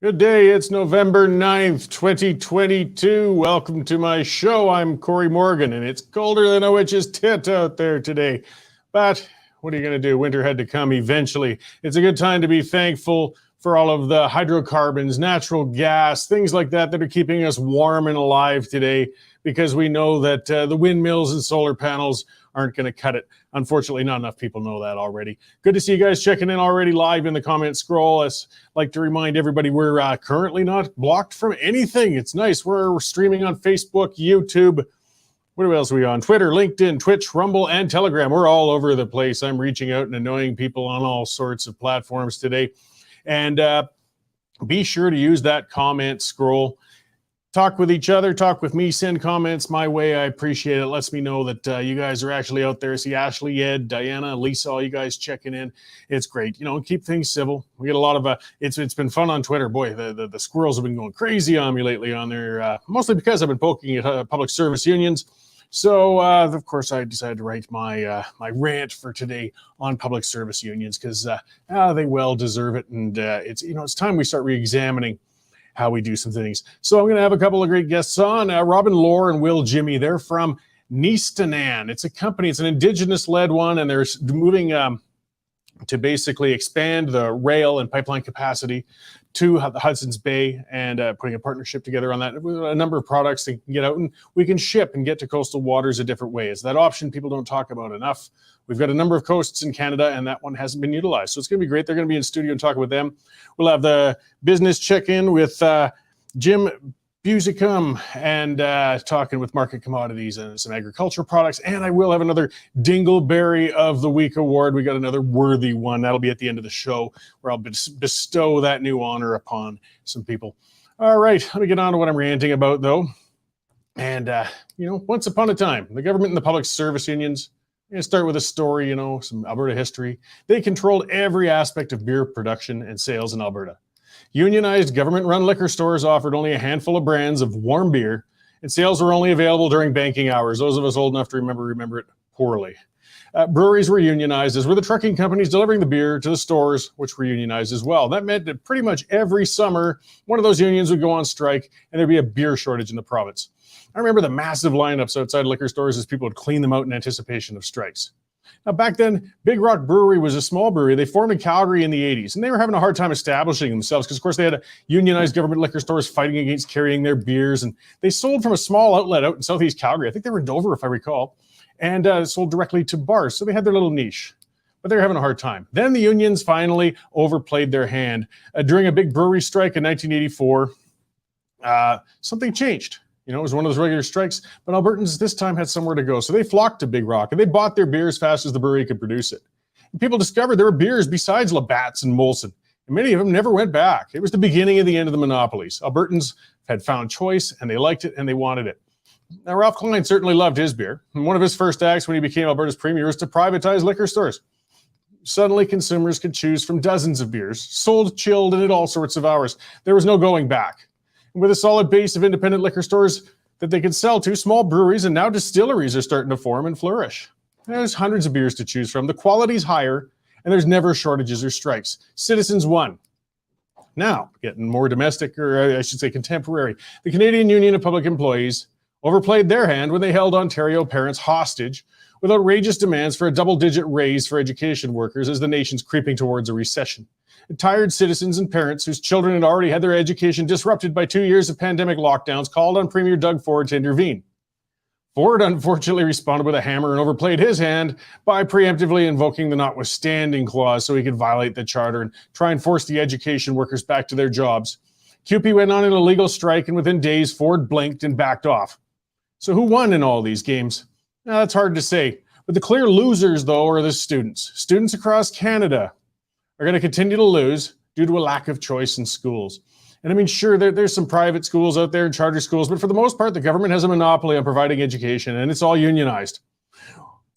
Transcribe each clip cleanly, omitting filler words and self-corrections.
Good day, it's November 9th, 2022. Welcome to my show. I'm Cory Morgan, and it's colder than a witch's tit out there today. But what are you going to do? Winter had to come eventually. It's a good time to be thankful for all of the hydrocarbons, natural gas, things like that are keeping us warm and alive today, because we know that the windmills and solar panels aren't going to cut it. Unfortunately, not enough people know that already. Good to see you guys checking in already live in the comment scroll. I'd like to remind everybody we're currently not blocked from anything. It's nice. We're streaming on Facebook, YouTube. What else are we on? Twitter, LinkedIn, Twitch, Rumble, and Telegram. We're all over the place. I'm reaching out and annoying people on all sorts of platforms today. And be sure to use that comment scroll. Talk with each other, talk with me, send comments my way. I appreciate it. It lets me know that you guys are actually out there. See Ashley, Ed, Diana, Lisa, all you guys checking in. It's great. You know, keep things civil. We get a lot of, it's been fun on Twitter. Boy, the squirrels have been going crazy on me lately on there, mostly because I've been poking at public service unions. So, of course, I decided to write my my rant for today on public service unions, because they well deserve it. And it's time we start re-examining how we do some things. So I'm going to have a couple of great guests on. Robyn, Laura, and Will Jimmy. They're from Neestanan. It's a company. It's an indigenous-led one, and they're moving to basically expand the rail and pipeline capacity to the Hudson's Bay, and putting a partnership together on that with a number of products that can get out and we can ship and get to coastal waters a different way. It's that option people don't talk about enough. We've got a number of coasts in Canada, and that one hasn't been utilized. So it's going to be great. They're going to be in studio and talking with them. We'll have the business check-in with Jim Busicum, and talking with market commodities and some agriculture products. And I will have another Dingleberry of the Week award. We got another worthy one. That'll be at the end of the show, where I'll bestow that new honor upon some people. All right, let me get on to what I'm ranting about, though. And, once upon a time, the government and the public service unions, I'm going to start with a story, some Alberta history. They controlled every aspect of beer production and sales in Alberta. Unionized government-run liquor stores offered only a handful of brands of warm beer, and sales were only available during banking hours. Those of us old enough to remember it poorly. Breweries were unionized, as were the trucking companies delivering the beer to the stores, which were unionized as well. That meant that pretty much every summer, one of those unions would go on strike, and there'd be a beer shortage in the province. I remember the massive lineups outside liquor stores as people would clean them out in anticipation of strikes. Now, back then, Big Rock Brewery was a small brewery. They formed in Calgary in the 80s, and they were having a hard time establishing themselves because, of course, they had unionized government liquor stores fighting against carrying their beers, and they sold from a small outlet out in southeast Calgary. I think they were in Dover, if I recall, and sold directly to bars, so they had their little niche. But they were having a hard time. Then the unions finally overplayed their hand. During a big brewery strike in 1984, something changed. It was one of those regular strikes, but Albertans this time had somewhere to go. So they flocked to Big Rock, and they bought their beer as fast as the brewery could produce it. And people discovered there were beers besides Labatt's and Molson, and many of them never went back. It was the beginning of the end of the monopolies. Albertans had found choice, and they liked it, and they wanted it. Now, Ralph Klein certainly loved his beer. And one of his first acts when he became Alberta's premier was to privatize liquor stores. Suddenly, consumers could choose from dozens of beers, sold chilled and at all sorts of hours. There was no going back. With a solid base of independent liquor stores that they could sell to, small breweries and now distilleries are starting to form and flourish. There's hundreds of beers to choose from. The quality's higher, and there's never shortages or strikes. Citizens won. Now, getting more domestic, or I should say contemporary, the Canadian Union of Public Employees overplayed their hand when they held Ontario parents hostage with outrageous demands for a double-digit raise for education workers as the nation's creeping towards a recession. Tired citizens and parents whose children had already had their education disrupted by 2 years of pandemic lockdowns called on Premier Doug Ford to intervene. Ford unfortunately responded with a hammer and overplayed his hand by preemptively invoking the notwithstanding clause so he could violate the charter and try and force the education workers back to their jobs. CUPE went on an illegal strike, and within days, Ford blinked and backed off. So who won in all these games? Now, that's hard to say. But the clear losers, though, are the students. Students across Canada are going to continue to lose due to a lack of choice in schools. And I mean, sure, there's some private schools out there and charter schools, but for the most part, the government has a monopoly on providing education, and it's all unionized.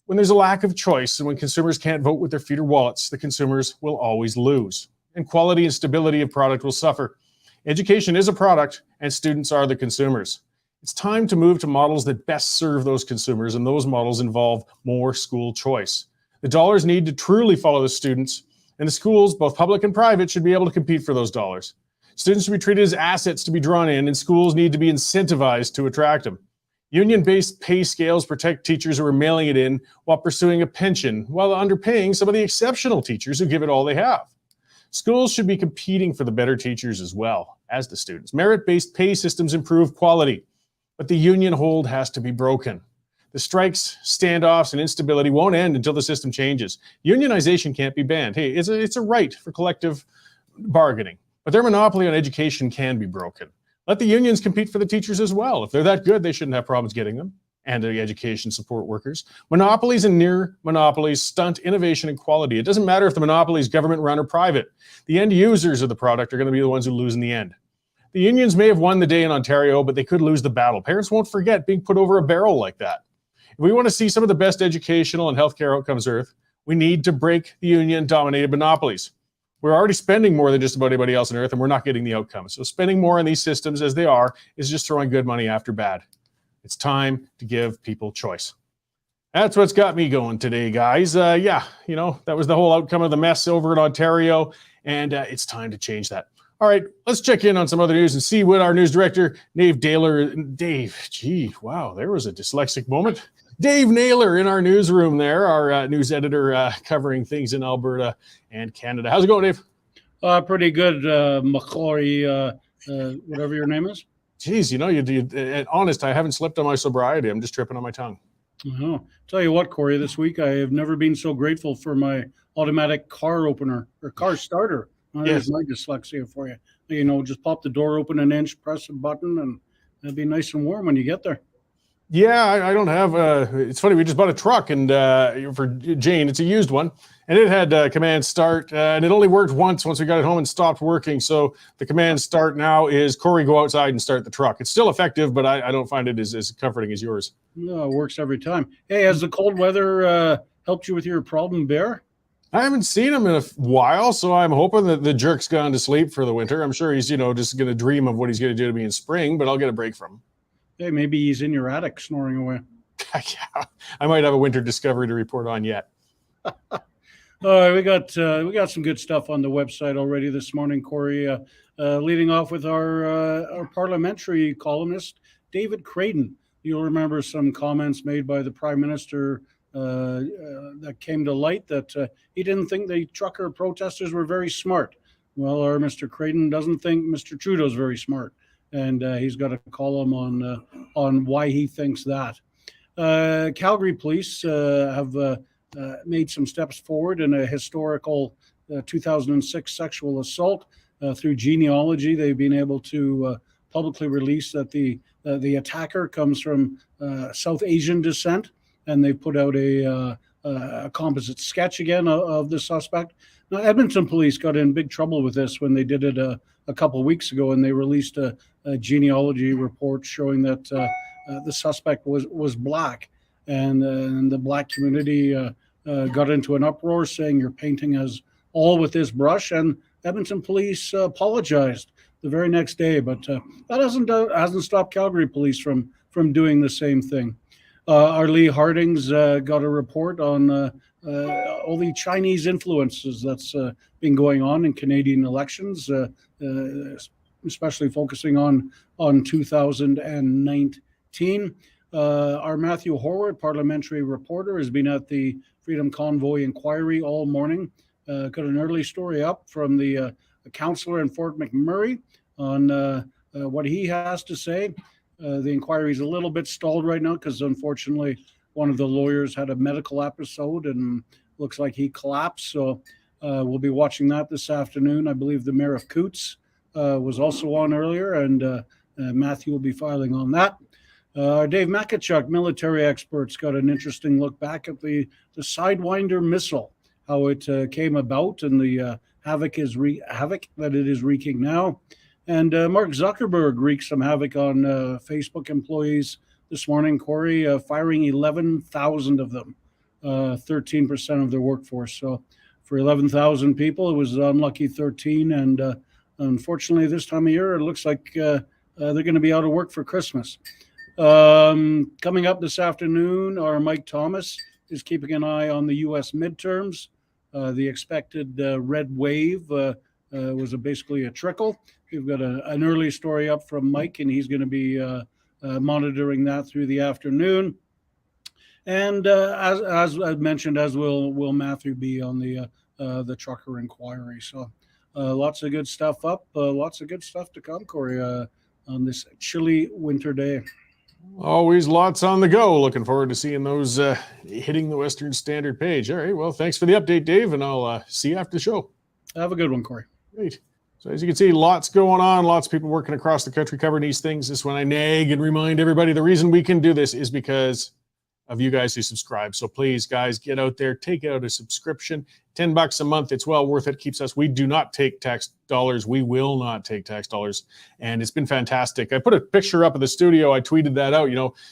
When there's a lack of choice and when consumers can't vote with their feet or wallets, the consumers will always lose. And quality and stability of product will suffer. Education is a product, and students are the consumers. It's time to move to models that best serve those consumers, and those models involve more school choice. The dollars need to truly follow the students, and the schools, both public and private, should be able to compete for those dollars. Students should be treated as assets to be drawn in, and schools need to be incentivized to attract them. Union-based pay scales protect teachers who are mailing it in while pursuing a pension, while underpaying some of the exceptional teachers who give it all they have. Schools should be competing for the better teachers as well as the students. Merit-based pay systems improve quality, but the union hold has to be broken. The strikes, standoffs, and instability won't end until the system changes. Unionization can't be banned. Hey, it's a right for collective bargaining, but their monopoly on education can be broken. Let the unions compete for the teachers as well. If they're that good, they shouldn't have problems getting them, and the education support workers. Monopolies and near monopolies stunt innovation and quality. It doesn't matter if the monopoly is government run or private. The end users of the product are going to be the ones who lose in the end. The unions may have won the day in Ontario, but they could lose the battle. Parents won't forget being put over a barrel like that. If we want to see some of the best educational and healthcare outcomes on earth, we need to break the union-dominated monopolies. We're already spending more than just about anybody else on earth, and we're not getting the outcomes. So spending more on these systems as they are is just throwing good money after bad. It's time to give people choice. That's what's got me going today, guys. That was the whole outcome of the mess over in Ontario, and it's time to change that. All right, let's check in on some other news and see what our news director, Dave, there was a dyslexic moment. Dave Naylor in our newsroom there, our news editor covering things in Alberta and Canada. How's it going, Dave? Pretty good, Cory, whatever your name is. Geez, honest, I haven't slipped on my sobriety. I'm just tripping on my tongue. Oh, tell you what, Cory, this week I have never been so grateful for my automatic car opener or car starter. There's my dyslexia for you. Just pop the door open an inch, press a button, and it'll be nice and warm when you get there. Yeah, I don't have. It's funny. We just bought a truck, and for Jane, it's a used one, and it had command start, and it only worked once we got it home and stopped working. So the command start now is Cory, go outside and start the truck. It's still effective, but I don't find it as comforting as yours. No, it works every time. Hey, has the cold weather helped you with your problem bear? I haven't seen him in a while, so I'm hoping that the jerk's gone to sleep for the winter. I'm sure he's just going to dream of what he's going to do to me in spring, but I'll get a break from him. Hey, maybe he's in your attic snoring away. Yeah, I might have a winter discovery to report on yet. All right, we got some good stuff on the website already this morning, Cory. Leading off with our parliamentary columnist, David Creighton. You'll remember some comments made by the Prime Minister that came to light that he didn't think the trucker protesters were very smart. Well, our Mr. Creighton doesn't think Mr. Trudeau's very smart. And he's got a column on why he thinks that. Calgary police have made some steps forward in a historical 2006 sexual assault. Through genealogy, they've been able to publicly release that the attacker comes from South Asian descent, and they've put out a composite sketch again of the suspect. Now, Edmonton police got in big trouble with this when they did it a couple of weeks ago, and they released a genealogy report showing that the suspect was black, and the black community got into an uproar saying you're painting us all with this brush, and Edmonton police apologized the very next day, but that hasn't stopped Calgary police from doing the same thing. Our Lee Harding's got a report on all the Chinese influences that's been going on in Canadian elections, especially focusing on 2019. Our Matthew Horwood, parliamentary reporter, has been at the Freedom Convoy inquiry all morning. Got an early story up from the councillor in Fort McMurray on what he has to say. The inquiry is a little bit stalled right now because, unfortunately, one of the lawyers had a medical episode and looks like he collapsed. So we'll be watching that this afternoon. I believe the mayor of Coots was also on earlier, and Matthew will be filing on that. Dave Makachuk, military experts, got an interesting look back at the Sidewinder missile, how it came about, and the havoc that it is wreaking now. And Mark Zuckerberg wreaked some havoc on Facebook employees this morning, Cory, firing 11,000 of them, 13% of their workforce. So for 11,000 people, it was unlucky 13. And unfortunately, this time of year, it looks like they're going to be out of work for Christmas. Coming up this afternoon, our Mike Thomas is keeping an eye on the U.S. midterms, the expected red wave was basically a trickle. We've got an early story up from Mike, and he's going to be monitoring that through the afternoon. And as I mentioned, as will Matthew be on the trucker inquiry. So lots of good stuff up, lots of good stuff to come, Cory, on this chilly winter day. Always lots on the go. Looking forward to seeing those hitting the Western Standard page. All right. Well, thanks for the update, Dave, and I'll see you after the show. Have a good one, Cory. Great. So as you can see, lots going on, lots of people working across the country covering these things. This is when I nag and remind everybody the reason we can do this is because of you guys who subscribe. So please, guys, get out there, take out a subscription. $10 a month. It's well worth it. Keeps us. We do not take tax dollars. We will not take tax dollars. And it's been fantastic. I put a picture up of the studio. I tweeted that out,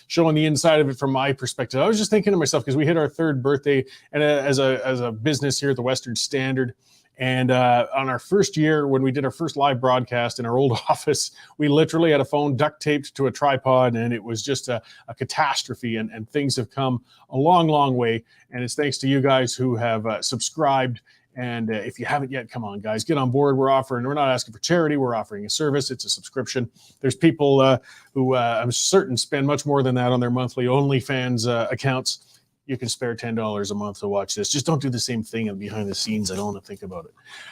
showing the inside of it from my perspective. I was just thinking to myself, because we hit our 3rd birthday and as a business here at the Western Standard. And on our first year, when we did our first live broadcast in our old office, we literally had a phone duct taped to a tripod, and it was just a catastrophe. And things have come a long, long way. And it's thanks to you guys who have subscribed. And if you haven't yet, come on, guys, get on board. We're not asking for charity. We're offering a service. It's a subscription. There's people who I'm certain spend much more than that on their monthly OnlyFans accounts. You can spare $10 a month to watch this. Just don't do the same thing and behind the scenes. I don't want to think about it.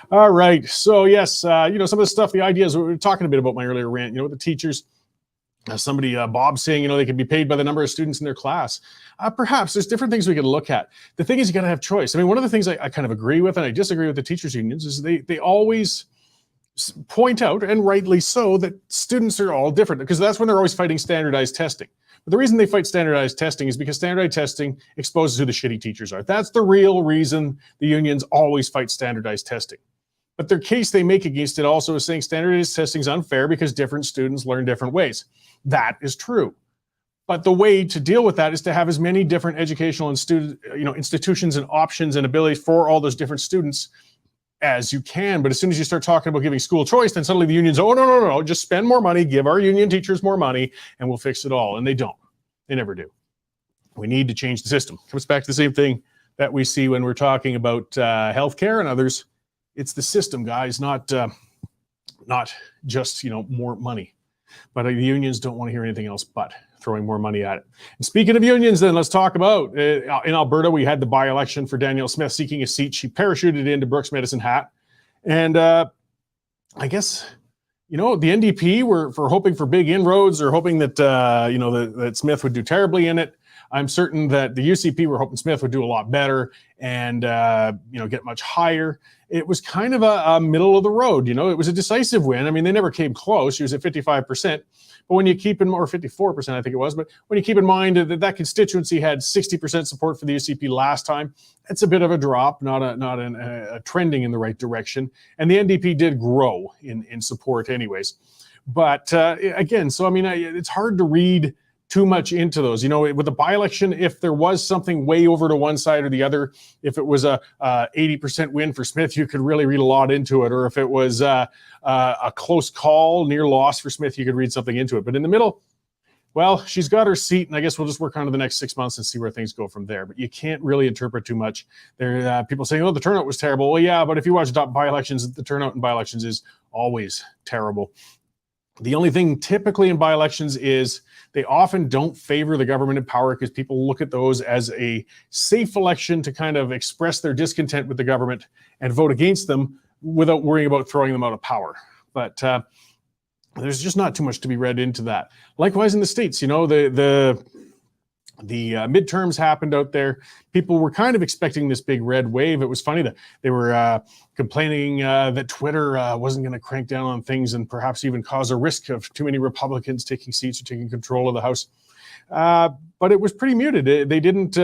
All right. So yes, some of the stuff, the ideas, we were talking a bit about my earlier rant, with the teachers. Somebody, Bob, saying, they can be paid by the number of students in their class. Perhaps there's different things we can look at. The thing is, you got to have choice. I mean, one of the things I kind of agree with, and I disagree with the teachers unions, is they always point out, and rightly so, that students are all different, because that's when they're always fighting standardized testing. But the reason they fight standardized testing is because standardized testing exposes who the shitty teachers are. That's the real reason the unions always fight standardized testing. But their case they make against it also is saying standardized testing is unfair because different students learn different ways. That is true. But the way to deal with that is to have as many different educational institutions and options and abilities for all those different students as you can. But as soon as you start talking about giving school choice, then suddenly the unions, no, just spend more money, give our union teachers more money, and we'll fix it all. And they don't. They never do. We need to change the system. It comes back to the same thing that we see when we're talking about healthcare and others. It's the system, guys, not just more money. But the unions don't want to hear anything else but throwing more money at it. And speaking of unions, then let's talk about in Alberta, we had the by-election for Danielle Smith seeking a seat. She parachuted into Brooks Medicine Hat. And I guess, the NDP were hoping for big inroads, or hoping that, that Smith would do terribly in it. I'm certain that the UCP were hoping Smith would do a lot better and, get much higher. It was kind of a middle of the road. It was a decisive win. I mean, they never came close. She was at 55%. But when you keep in, or 54%, I think it was, but when you keep in mind that constituency had 60% support for the UCP last time, it's a bit of a drop, not a trending in the right direction. And the NDP did grow in support anyways. But again, so I mean, it's hard to read too much into those. With the by-election, if there was something way over to one side or the other, if it was a 80% win for Smith, you could really read a lot into it. Or if it was a close call, near loss for Smith, you could read something into it. But in the middle, well, she's got her seat, and I guess we'll just work on it the next 6 months and see where things go from there. But you can't really interpret too much. There are people saying, the turnout was terrible. Well, yeah, but if you watch by-elections, the turnout in by-elections is always terrible. The only thing typically in by-elections is they often don't favor the government in power, because people look at those as a safe election to kind of express their discontent with the government and vote against them without worrying about throwing them out of power. But there's just not too much to be read into that. Likewise in the States, the midterms happened out there. People were kind of expecting this big red wave. It was funny that they were complaining that Twitter wasn't going to crank down on things and perhaps even cause a risk of too many Republicans taking seats or taking control of the House. But it was pretty muted. They didn't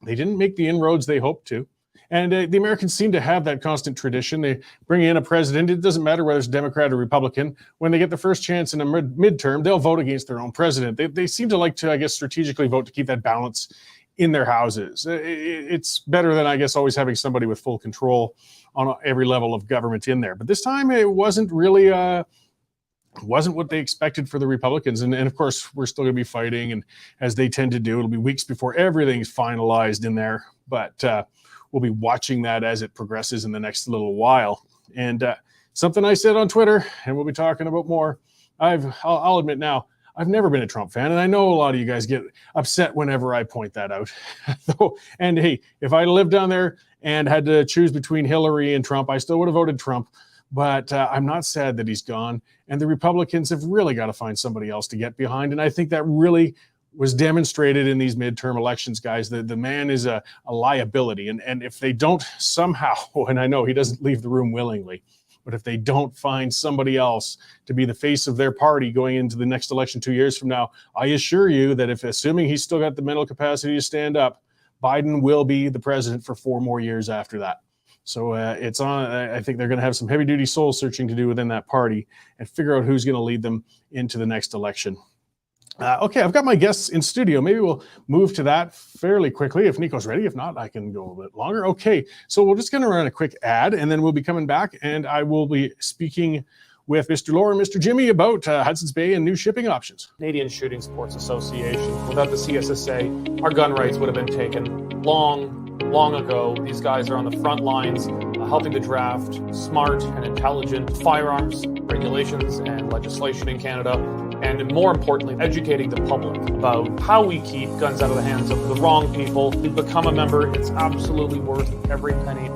make the inroads they hoped to. And the Americans seem to have that constant tradition. They bring in a president. It doesn't matter whether it's Democrat or Republican. When they get the first chance in a midterm, they'll vote against their own president. They seem to like to, I guess, strategically vote to keep that balance in their houses. It's better than, I guess, always having somebody with full control on every level of government in there. But this time it wasn't really wasn't what they expected for the Republicans. And of course, we're still going to be fighting. And as they tend to do, it'll be weeks before everything's finalized in there. But we'll be watching that as it progresses in the next little while. And something I said on Twitter, and we'll be talking about more. I'll admit now, I've never been a Trump fan, and I know a lot of you guys get upset whenever I point that out. And hey, if I lived down there and had to choose between Hillary and Trump, I still would have voted Trump. But I'm not sad that he's gone. And the Republicans have really got to find somebody else to get behind. And I think that really was demonstrated in these midterm elections, guys. The man is a liability. And if they don't somehow, and I know he doesn't leave the room willingly, but if they don't find somebody else to be the face of their party going into the next election 2 years from now, I assure you that if, assuming he's still got the mental capacity to stand up, Biden will be the president for 4 more years after that. So it's on. I think they're going to have some heavy duty soul searching to do within that party and figure out who's going to lead them into the next election. Okay, I've got my guests in studio. Maybe we'll move to that fairly quickly. If Nico's ready, if not, I can go a bit longer. Okay, so we're just going to run a quick ad, and then we'll be coming back, and I will be speaking with Mr. Lohr and Mr. Jimmy about Hudson's Bay and new shipping options. Canadian Shooting Sports Association. Without the CSSA, our gun rights would have been taken long ago. These guys are on the front lines helping to draft smart and intelligent firearms regulations and legislation in Canada, and more importantly, educating the public about how we keep guns out of the hands of the wrong people. To become a member, it's absolutely worth every penny.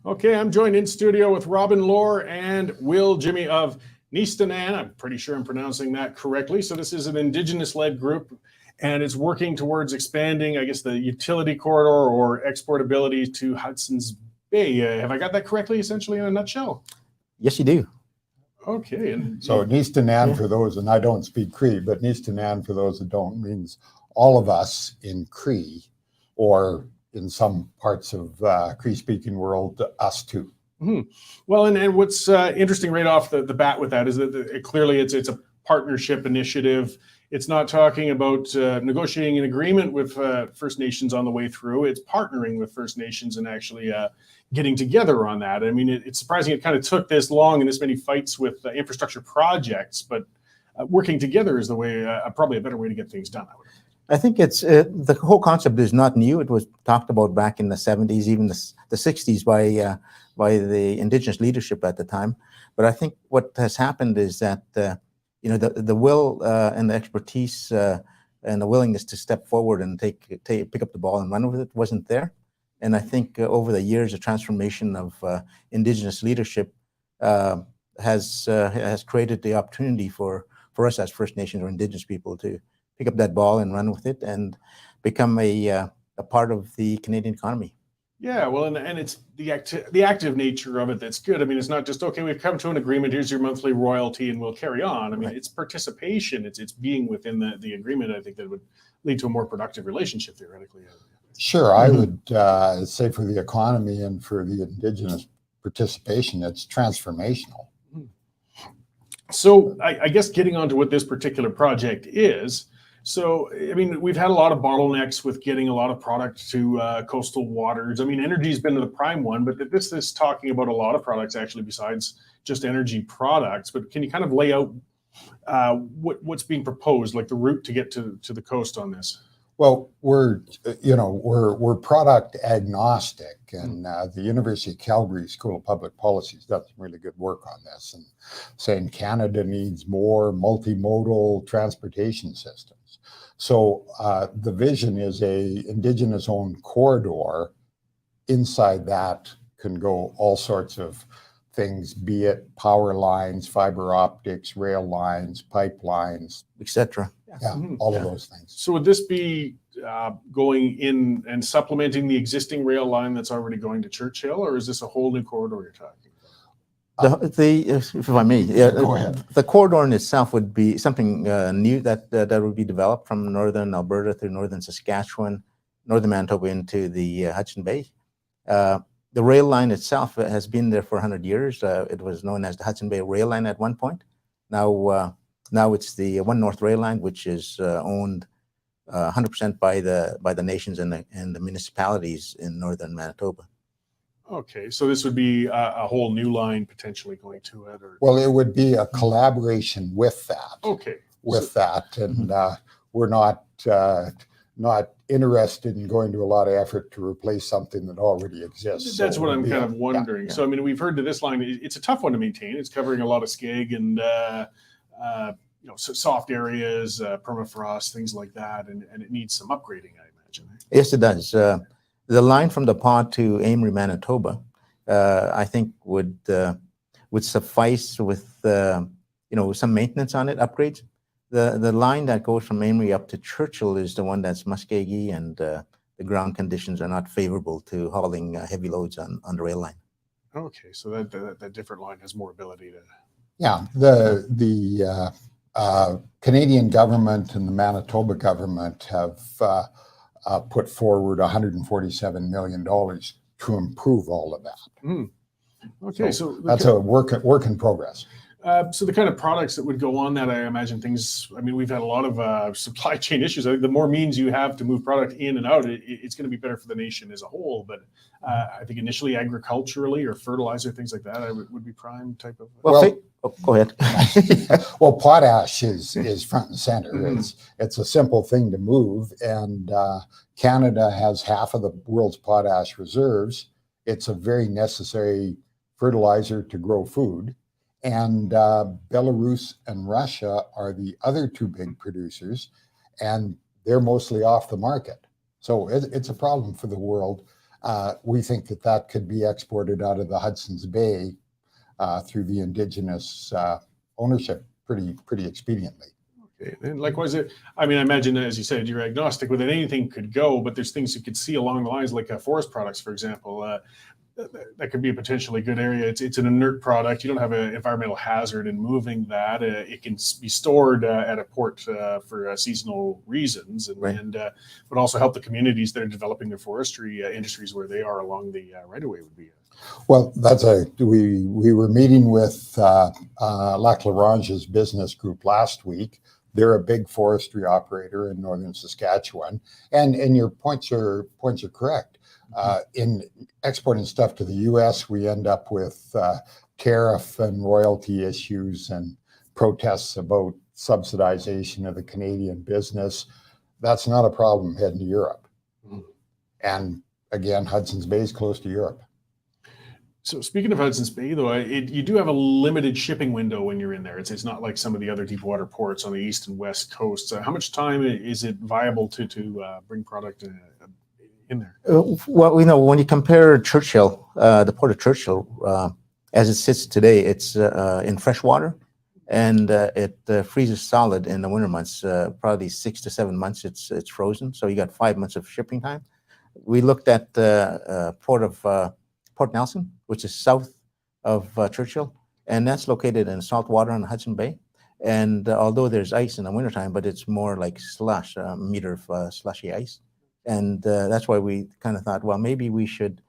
Okay, I'm joined in studio with Robyn Lohr and Will Jimmy of Neestanan. I'm pretty sure I'm pronouncing that correctly. So this is an indigenous-led group, and it's working towards expanding, I guess, the utility corridor or exportability to Hudson's Bay. Have I got that correctly, essentially, in a nutshell? Yes, you do. Okay. And so Neestanan, for those, and I don't speak Cree, but Neestanan, for those that don't, means all of us in Cree, or in some parts of Cree-speaking world, us too. Mm-hmm. Well, and what's interesting right off the bat with that is that clearly it's a partnership initiative. It's not talking about negotiating an agreement with First Nations on the way through. It's partnering with First Nations and actually getting together on that. I mean, it's surprising it kind of took this long and this many fights with infrastructure projects, but working together is the way, probably a better way to get things done, I would think. I think it's the whole concept is not new. It was talked about back in the 70s, even the 60s by the Indigenous leadership at the time. But I think what has happened is that the will and the expertise and the willingness to step forward and pick up the ball and run with it wasn't there. And I think over the years, the transformation of Indigenous leadership has created the opportunity for us as First Nations or Indigenous people to pick up that ball and run with it and become a part of the Canadian economy. Yeah, well, and it's the active nature of it that's good. I mean, it's not just, okay, we've come to an agreement, here's your monthly royalty, and we'll carry on. I mean, It's participation, it's being within the agreement, I think, that would lead to a more productive relationship, theoretically. Sure, I would say for the economy and for the Indigenous participation, it's transformational. So I guess getting on to what this particular project is, so, I mean, we've had a lot of bottlenecks with getting a lot of product to coastal waters. I mean, energy's been the prime one, but this is talking about a lot of products actually besides just energy products. But can you kind of lay out what's being proposed, like the route to get to the coast on this? Well, we're product agnostic, and the University of Calgary School of Public Policy has done some really good work on this, and saying Canada needs more multimodal transportation systems. So the vision is a Indigenous-owned corridor. Inside that can go all sorts of things, be it power lines, fiber optics, rail lines, pipelines, etc. Yeah, all of those things. So would this be going in and supplementing the existing rail line that's already going to Churchill, or is this a whole new corridor you're talking about? If I may, Go ahead. The corridor in itself would be something new that would be developed from northern Alberta through northern Saskatchewan, northern Manitoba into the Hudson Bay. The rail line itself has been there for 100 years. It was known as the Hudson Bay Rail Line at one point. Now it's the One North Rail Line, which is owned 100% by the nations and the municipalities in northern Manitoba. Okay, so this would be a whole new line potentially going to it, or? Well, it would be a collaboration with that. Okay. With that, and we're not interested in going to a lot of effort to replace something that already exists. That's So what I'm yeah, kind of wondering. yeah. So, I mean, we've heard to this line, it's a tough one to maintain. It's covering a lot of skeg and, soft areas, permafrost, things like that. And it needs some upgrading, I imagine. Yes, it does. The line from the pod to Amory, Manitoba, I think would suffice with some maintenance on it, upgrades. The line that goes from Amory up to Churchill is the one that's muskegee, and the ground conditions are not favorable to hauling heavy loads on the rail line. Okay, so that different line has more ability to. Yeah, the Canadian government and the Manitoba government have put forward $147 million to improve all of that. Okay, so so that's a work in progress. So the kind of products that would go on that, I imagine we've had a lot of supply chain issues. I think the more means you have to move product in and out, it's going to be better for the nation as a whole. But I think initially agriculturally or fertilizer, things like that, would be prime type of. Go ahead. Well, potash is front and center. Mhm. It's a simple thing to move, and Canada has half of the world's potash reserves. It's a very necessary fertilizer to grow food. And Belarus and Russia are the other two big producers, and they're mostly off the market. So it's a problem for the world. We think that could be exported out of the Hudson's Bay through the indigenous ownership pretty expediently. Okay. And likewise, I imagine, as you said, you're agnostic with it. Anything could go, but there's things you could see along the lines, like forest products, for example. That could be a potentially good area. It's an inert product. You don't have an environmental hazard in moving that. It can be stored at a port for seasonal reasons, but also help the communities that are developing their forestry industries where they are along the right-of-way would be. Well, we were meeting with Lac La Ronge's business group last week. They're a big forestry operator in northern Saskatchewan, and your points are correct. In exporting stuff to the U.S., we end up with tariff and royalty issues and protests about subsidization of the Canadian business. That's not a problem heading to Europe. And again, Hudson's Bay is close to Europe. So speaking of Hudson's Bay, though, you do have a limited shipping window when you're in there. It's not like some of the other deep water ports on the east and west coasts. How much time is it viable to bring product in there? Well, when you compare Churchill, the port of Churchill, as it sits today, it's in fresh water, and it freezes solid in the winter months. Probably 6 to 7 months it's frozen. So you got 5 months of shipping time. We looked at the Port Nelson, which is south of Churchill, and that's located in salt water on the Hudson Bay. And although there's ice in the wintertime, but it's more like slush, a meter of slushy ice. And that's why we kind of thought, well, maybe we should,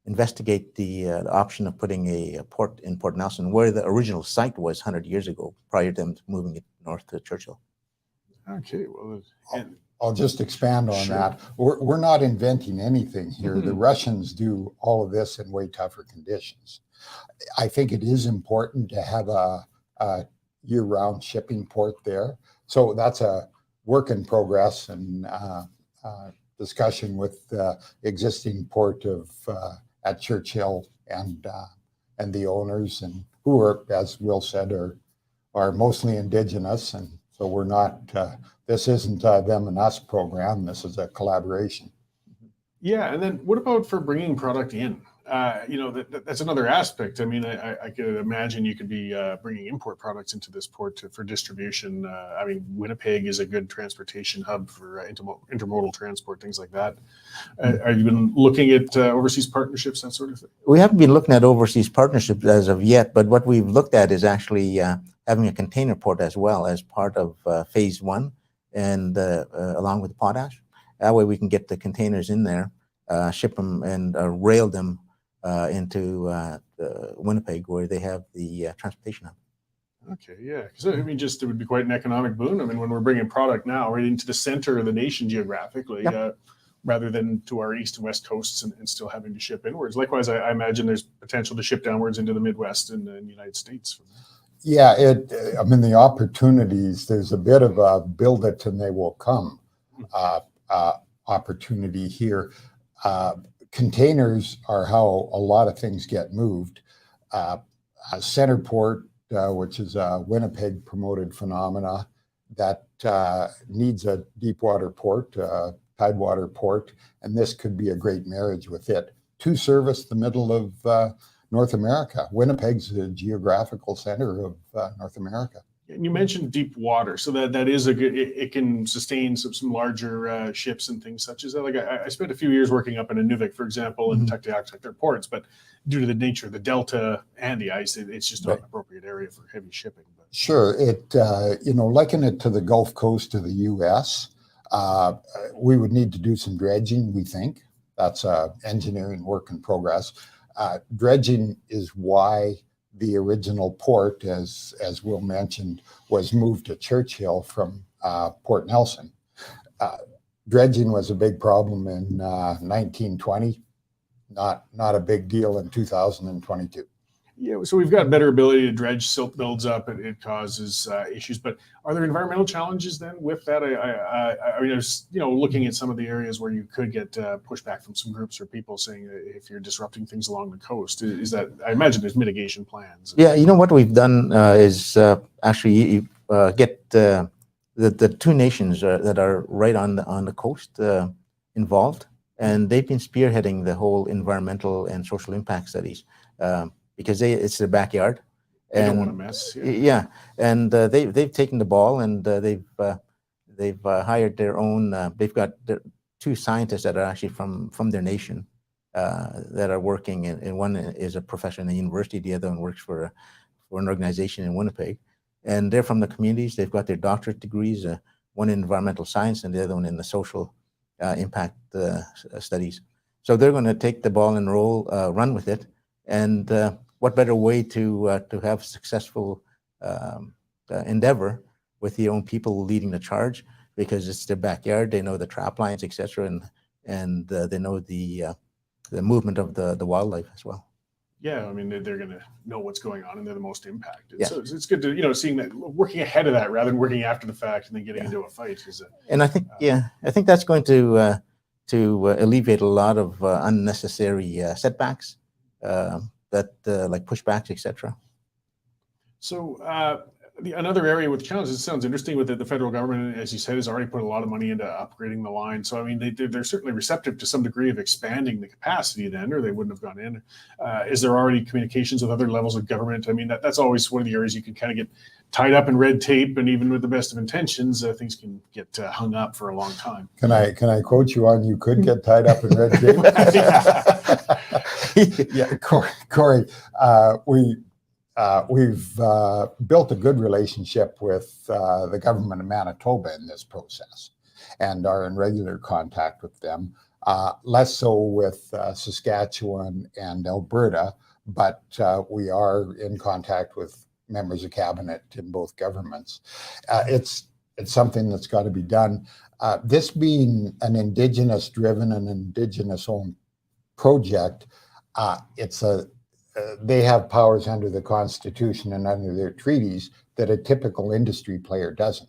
investigate the option of putting a port in Port Nelson, where the original site was 100 years ago, prior to them moving it north to Churchill. Okay, well, I'll just expand on Sure. that. We're not inventing anything here. The Russians do all of this in way tougher conditions. I think it is important to have a year-round shipping port there. So that's a work in progress, and discussion with the existing port of at Churchill and the owners, and who are, as Will said, are mostly indigenous, and so we're not. This isn't a them and us program. This is a collaboration. Yeah, and then what about for bringing product in? That's another aspect. I mean, I could imagine you could be bringing import products into this port for distribution. Winnipeg is a good transportation hub for intermodal transport, things like that. Have you been looking at overseas partnerships, that sort of thing? We haven't been looking at overseas partnerships as of yet, but what we've looked at is actually having a container port as well as part of phase one, and along with the potash. That way we can get the containers in there, ship them and rail them into Winnipeg, where they have the transportation hub. Okay, yeah, because it would be quite an economic boon. I mean, when we're bringing product now right into the center of the nation geographically, Yep. Rather than to our east and west coasts and still having to ship inwards. Likewise, I imagine there's potential to ship downwards into the Midwest and the United States. Yeah, the opportunities, there's a bit of a build it and they will come opportunity here. Containers are how a lot of things get moved. Centerport, which is a Winnipeg promoted phenomena that needs a deep water port, tidewater port, and this could be a great marriage with it to service the middle of North America. Winnipeg's the geographical center of North America. And you mentioned deep water, so that is a good. It can sustain some larger ships and things such as that. Like I spent a few years working up in Nunavik, for example, in Tuktoyaktuk, their ports, but due to the nature of the delta and the ice, it's just not an appropriate area for heavy shipping. But. Sure, it liken it to the Gulf Coast of the U.S. We would need to do some dredging. We think that's engineering work in progress. Dredging is why the original port, as Will mentioned, was moved to Churchill from Port Nelson. Dredging was a big problem in 1920, not a big deal in 2022. Yeah, so we've got better ability to dredge. Silt builds up, it causes issues. But are there environmental challenges then with that? I mean, there's, looking at some of the areas where you could get pushback from some groups or people saying if you're disrupting things along the coast, is that, I imagine there's mitigation plans. Yeah, what we've done is actually get the two nations that are right on the coast involved, and they've been spearheading the whole environmental and social impact studies. Because it's their backyard, and they don't want to mess. Yeah, and they've taken the ball, and they've hired their own. They've got two scientists that are actually from their nation that are working. And one is a professor in the university. The other one works for an organization in Winnipeg, and they're from the communities. They've got their doctorate degrees. One in environmental science, and the other one in the social impact studies. So they're going to take the ball and run with it, and what better way to have successful endeavor with your own people leading the charge, because it's their backyard. They know the trap lines, etc., and they know the movement of the wildlife as well. Yeah, I mean they're going to know what's going on, and they're the most impacted. Yeah. So it's good to seeing that, working ahead of that rather than working after the fact and then getting into a fight. And I think I think that's going to alleviate a lot of unnecessary setbacks. That like pushbacks, etc. So another area with challenges, it sounds interesting with the federal government, as you said, has already put a lot of money into upgrading the line. So I mean, they're certainly receptive to some degree of expanding the capacity then, or they wouldn't have gone in. Is there already communications with other levels of government? I mean, that's always one of the areas you can kind of get tied up in red tape, and even with the best of intentions, things can get hung up for a long time. Can I quote you on you could get tied up in red tape? Yeah, Cory, we've built a good relationship with the government of Manitoba in this process, and are in regular contact with them. Less so with Saskatchewan and Alberta, but we are in contact with members of cabinet in both governments. It's something that's got to be done. This being an Indigenous driven and Indigenous owned project, they have powers under the Constitution and under their treaties that a typical industry player doesn't.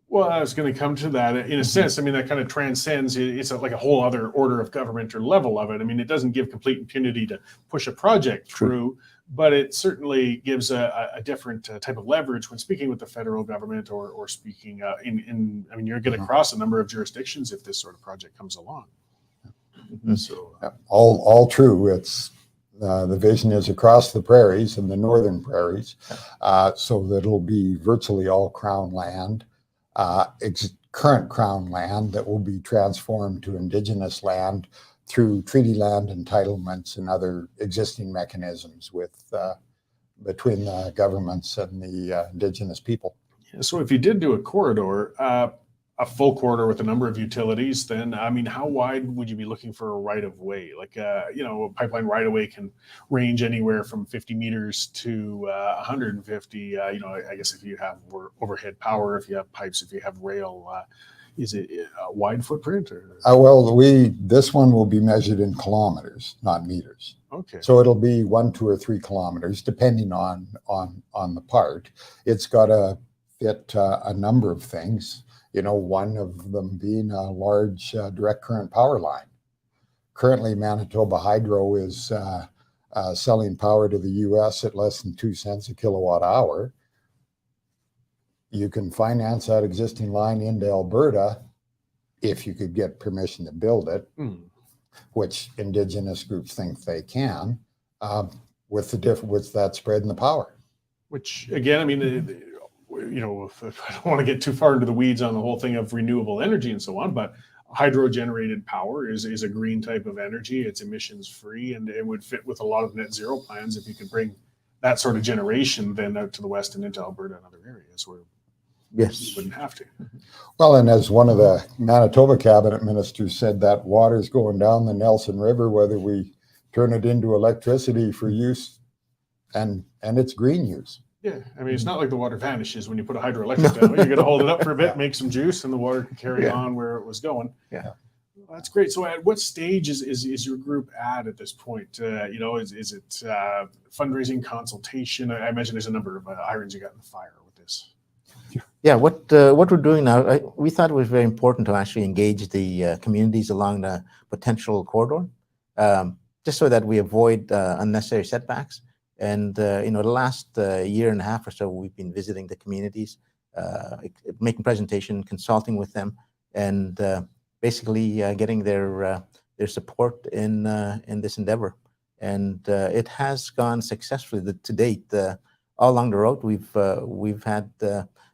Well, I was going to come to that in a sense. I mean, that kind of transcends. It's like a whole other order of government or level of it. I mean, it doesn't give complete impunity to push a project through, but it certainly gives a different type of leverage when speaking with the federal government or speaking I mean, you're going to cross a number of jurisdictions if this sort of project comes along. So all true. It's the vision is across the prairies and the northern prairies, so that it'll be virtually all Crown land, current Crown land that will be transformed to Indigenous land through treaty land entitlements and other existing mechanisms between the governments and the Indigenous people. Yeah, so if you did do a corridor, a full corridor with a number of utilities, then I mean, how wide would you be looking for a right of way? Like, a pipeline right of way can range anywhere from 50 meters to 150. I guess if you have overhead power, if you have pipes, if you have rail, is it a wide footprint? Or? Well, this one will be measured in kilometers, not meters. Okay. So it'll be 1, 2, or 3 kilometers, depending on the part. It's got to fit a number of things. one of them being a large direct current power line. Currently, Manitoba Hydro is selling power to the U.S. at less than 2 cents a kilowatt hour. You can finance that existing line into Alberta if you could get permission to build it, which Indigenous groups think they can, with that spread in the power. Which again, I mean, if I don't want to get too far into the weeds on the whole thing of renewable energy and so on, but hydro-generated power is a green type of energy. It's emissions free, and it would fit with a lot of net zero plans if you could bring that sort of generation then out to the west and into Alberta and other areas where you wouldn't have to. Well, and as one of the Manitoba cabinet ministers said, that water's going down the Nelson River, whether we turn it into electricity for use and it's green use. Yeah, I mean, it's not like the water vanishes when you put a hydroelectric down. You're going to hold it up for a bit, make some juice, and the water can carry on where it was going. Yeah. Well, that's great. So at what stage is your group at this point? Is it fundraising, consultation? I imagine there's a number of irons you got in the fire with this. Yeah, what we're doing now, we thought it was very important to actually engage the communities along the potential corridor, just so that we avoid unnecessary setbacks. And the last year and a half or so, we've been visiting the communities, making presentation, consulting with them, and basically getting their support in this endeavor. And it has gone successfully to date. All along the road, we've had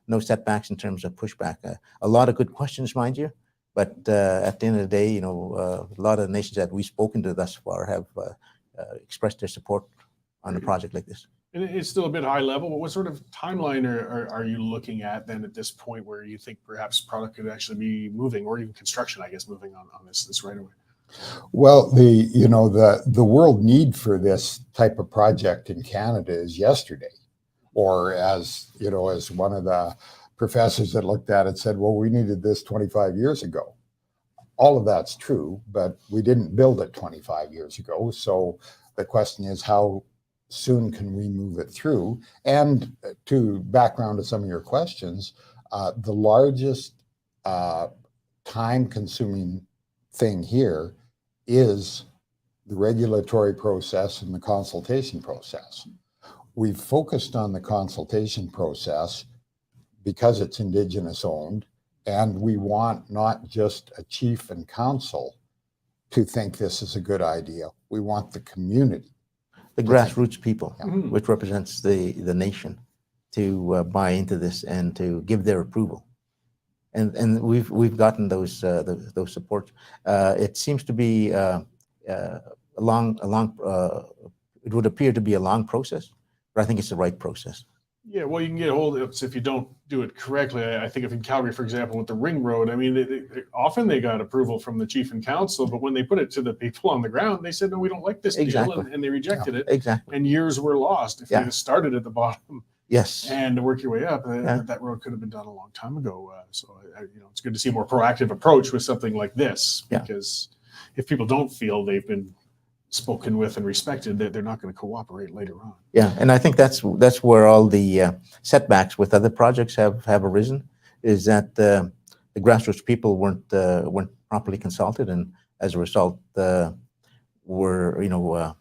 no setbacks in terms of pushback. A lot of good questions, mind you, but at the end of the day, a lot of the nations that we've spoken to thus far have expressed their support on a project like this. And it's still a bit high level, but what sort of timeline are you looking at then at this point where you think perhaps product could actually be moving, or even construction, I guess, moving on this right away? Well, the world need for this type of project in Canada is yesterday. Or as one of the professors that looked at it said, well, we needed this 25 years ago. All of that's true, but we didn't build it 25 years ago. So the question is, how soon can we move it through? And to background to some of your questions, the largest time-consuming thing here is the regulatory process and the consultation process. We've focused on the consultation process because it's Indigenous owned, and we want not just a chief and council to think this is a good idea. We want the community, the grassroots people, which represents the nation, to buy into this and to give their approval. And we've gotten those supports. It seems to be a long. It would appear to be a long process, but I think it's the right process. Yeah, well, you can get a hold of it if you don't do it correctly. I think if in Calgary, for example, with the ring road, I mean, often they got approval from the chief and council, but when they put it to the people on the ground, they said, no, we don't like this deal, and they rejected it. Exactly. And years were lost. If you just started at the bottom and to work your way up, that road could have been done a long time ago. So, it's good to see a more proactive approach with something like this, because if people don't feel they've been spoken with and respected, that they're not going to cooperate later on. Yeah, and I think that's where all the setbacks with other projects have arisen, is that the grassroots people weren't properly consulted, and as a result, were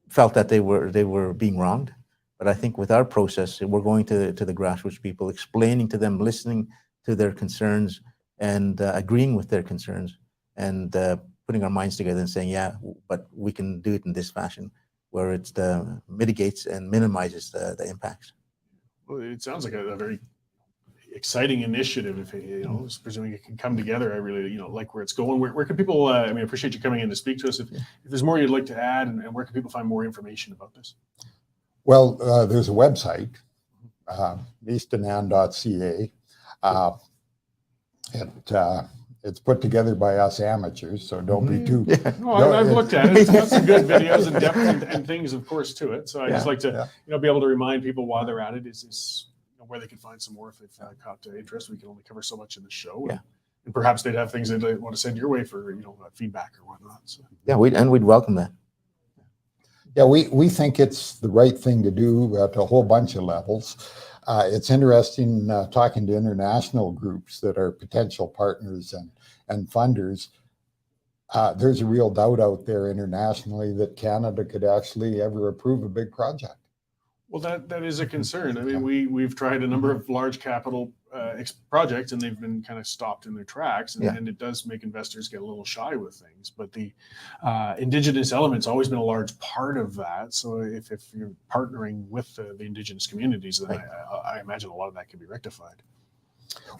felt that they were being wronged. But I think with our process, we're going to the grassroots people, explaining to them, listening to their concerns, and agreeing with their concerns, and putting our minds together and saying, yeah, but we can do it in this fashion, where it mitigates and minimizes the impacts. Well, it sounds like a very exciting initiative. If presuming it can come together, I really like where it's going. Where can people? I appreciate you coming in to speak to us. If there's more you'd like to add, and where can people find more information about this? Well, there's a website, Neestanan.ca. It's put together by us amateurs, so don't be too. Well, I've looked at it. It's got some good videos and depth and things, of course, to it. So I just like to, be able to remind people while they're at it is where they can find some more if they've caught interest. We can only cover so much in the show, and perhaps they'd have things they'd want to send your way for feedback or whatnot. So we'd welcome that. Yeah, we think it's the right thing to do at a whole bunch of levels. It's interesting talking to international groups that are potential partners and funders. There's a real doubt out there internationally that Canada could actually ever approve a big project. Well, that is a concern. I mean, we've tried a number of large capital projects, and they've been kind of stopped in their tracks, and it does make investors get a little shy with things. But the indigenous element's always been a large part of that. So if you're partnering with the indigenous communities, then I imagine a lot of that can be rectified.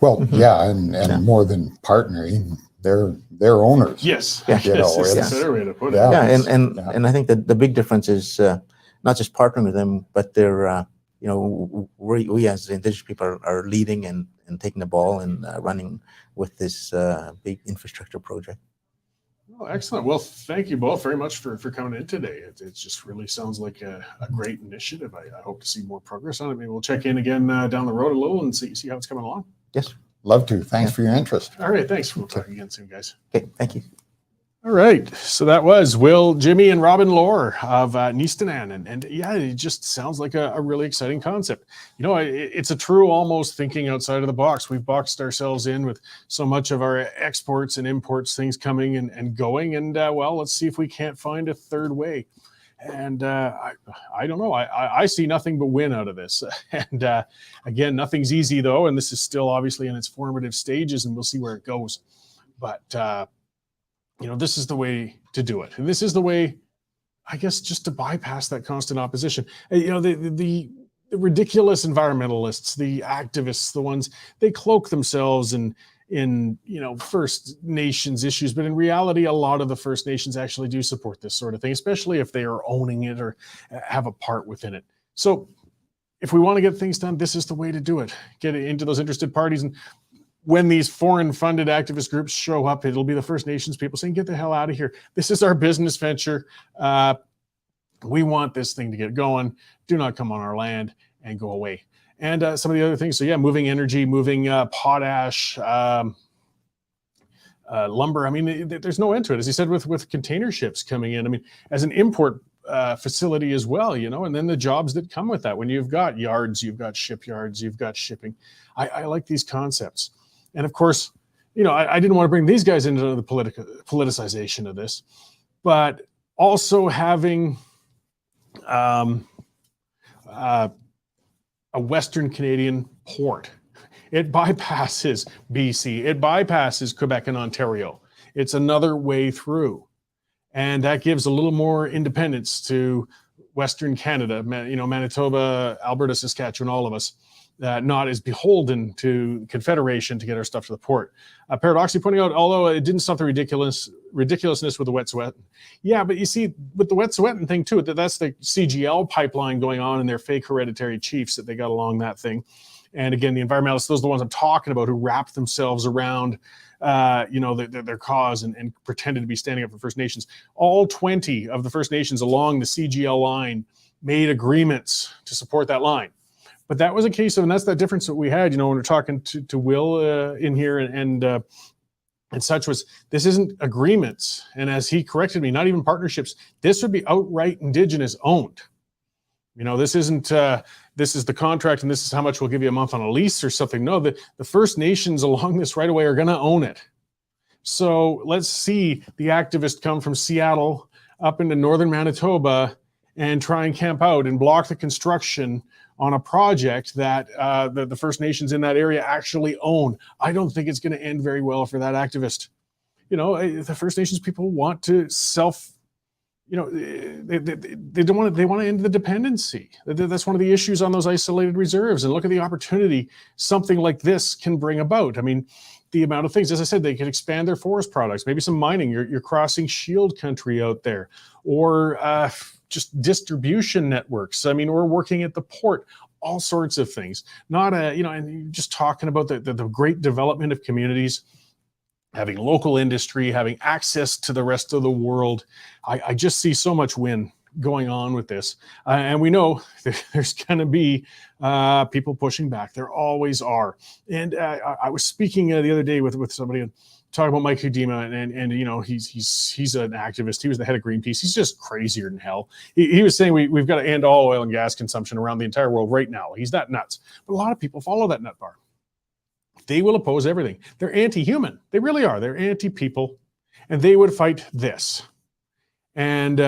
Well, yeah, and more than partnering, they're owners. Yes, Yeah. that's a better way to put it. Yeah, and I think that the big difference is not just partnering with them, but they're we as indigenous people are leading and taking the ball and running with this big infrastructure project. Oh, excellent. Well, thank you both very much for coming in today. It just really sounds like a great initiative. I hope to see more progress on it. Maybe we'll check in again down the road a little and see how it's coming along. Yes. Love to. Thanks for your interest. All right. Thanks. We'll talk again soon, guys. Okay. Thank you. All right. So that was Will, Jimmy, and Robyn Lohr of Neestanan. And yeah, it just sounds like a really exciting concept. It's a true almost thinking outside of the box. We've boxed ourselves in with so much of our exports and imports, things coming and going. And well, let's see if we can't find a third way. And I don't know. I see nothing but win out of this. And again, nothing's easy, though. And this is still obviously in its formative stages, and we'll see where it goes. But this is the way to do it. And this is the way, I guess, just to bypass that constant opposition. The ridiculous environmentalists, the activists, the ones, they cloak themselves in First Nations issues. But in reality, a lot of the First Nations actually do support this sort of thing, especially if they are owning it or have a part within it. So if we want to get things done, this is the way to do it. Get it into those interested parties. And when these foreign-funded activist groups show up, it'll be the First Nations people saying, get the hell out of here. This is our business venture. We want this thing to get going. Do not come on our land and go away. And some of the other things, so yeah, moving energy, moving potash, lumber. I mean, there's no end to it. As you said, with container ships coming in, I mean, as an import facility as well, and then the jobs that come with that. When you've got yards, you've got shipyards, you've got shipping. I like these concepts. And of course, I didn't want to bring these guys into the politicization of this, but also having a Western Canadian port. It bypasses BC. It bypasses Quebec and Ontario. It's another way through. And that gives a little more independence to Western Canada, Manitoba, Alberta, Saskatchewan, all of us. Not as beholden to Confederation to get our stuff to the port. Paradoxically pointing out, although it didn't stop the ridiculousness with the Wet'suwet'en. Yeah, but you see, with the Wet'suwet'en thing too, that's the CGL pipeline going on and their fake hereditary chiefs that they got along that thing. And again, the environmentalists, those are the ones I'm talking about who wrap themselves around their cause and pretended to be standing up for First Nations. All 20 of the First Nations along the CGL line made agreements to support that line. But that was a case of, and that's that difference that we had, when we're talking to Will in here and such, was this isn't agreements. And as he corrected me, not even partnerships, this would be outright Indigenous owned. This isn't, this is the contract and this is how much we'll give you a month on a lease or something. No, the First Nations along this right away are going to own it. So let's see the activists come from Seattle up into northern Manitoba and try and camp out and block the construction on a project that the First Nations in that area actually own. I don't think it's going to end very well for that activist. The First Nations people want to they don't want to, they want to end the dependency. That's one of the issues on those isolated reserves. And look at the opportunity something like this can bring about. I mean, the amount of things, as I said, they can expand their forest products, maybe some mining. You're crossing shield country out there, or just distribution networks. I mean, we're working at the port, all sorts of things. Not and just talking about the great development of communities, having local industry, having access to the rest of the world. I just see so much win going on with this. And we know there's going to be people pushing back. There always are. And I was speaking the other day with somebody, talk about Mike Hudima, and you know, he's an activist. He was the head of Greenpeace. He's just crazier than hell. He was saying we've got to end all oil and gas consumption around the entire world right now. He's that nuts. But a lot of people follow that nut bar. They will oppose everything. They're anti-human. They really are. They're anti-people, and they would fight this. And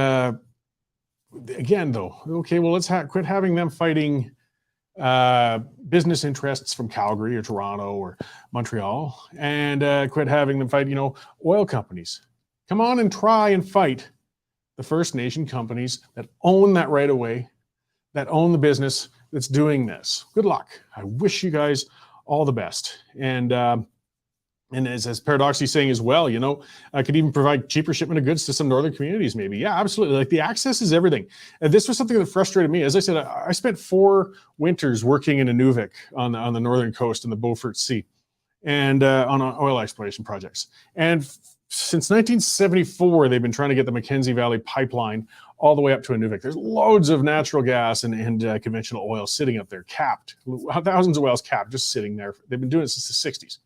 again, though, okay, well, let's quit having them fighting business interests from Calgary or Toronto or Montreal, and quit having them fight, you know, oil companies. Come on and try and fight the First Nation companies that own that right of way, that own the business that's doing this. Good luck. I wish you guys all the best. And as Paradoxy saying as well, you know, I could even provide cheaper shipment of goods to some northern communities, maybe. Yeah, absolutely. Like, the access is everything. And this was something that frustrated me. As I said, I spent 4 winters working in Inuvik on the northern coast in the Beaufort Sea, and on oil exploration projects. And since 1974, they've been trying to get the Mackenzie Valley pipeline all the way up to Inuvik. There's loads of natural gas and conventional oil sitting up there, capped. Thousands of wells capped, just sitting there. They've been doing it since the 60s.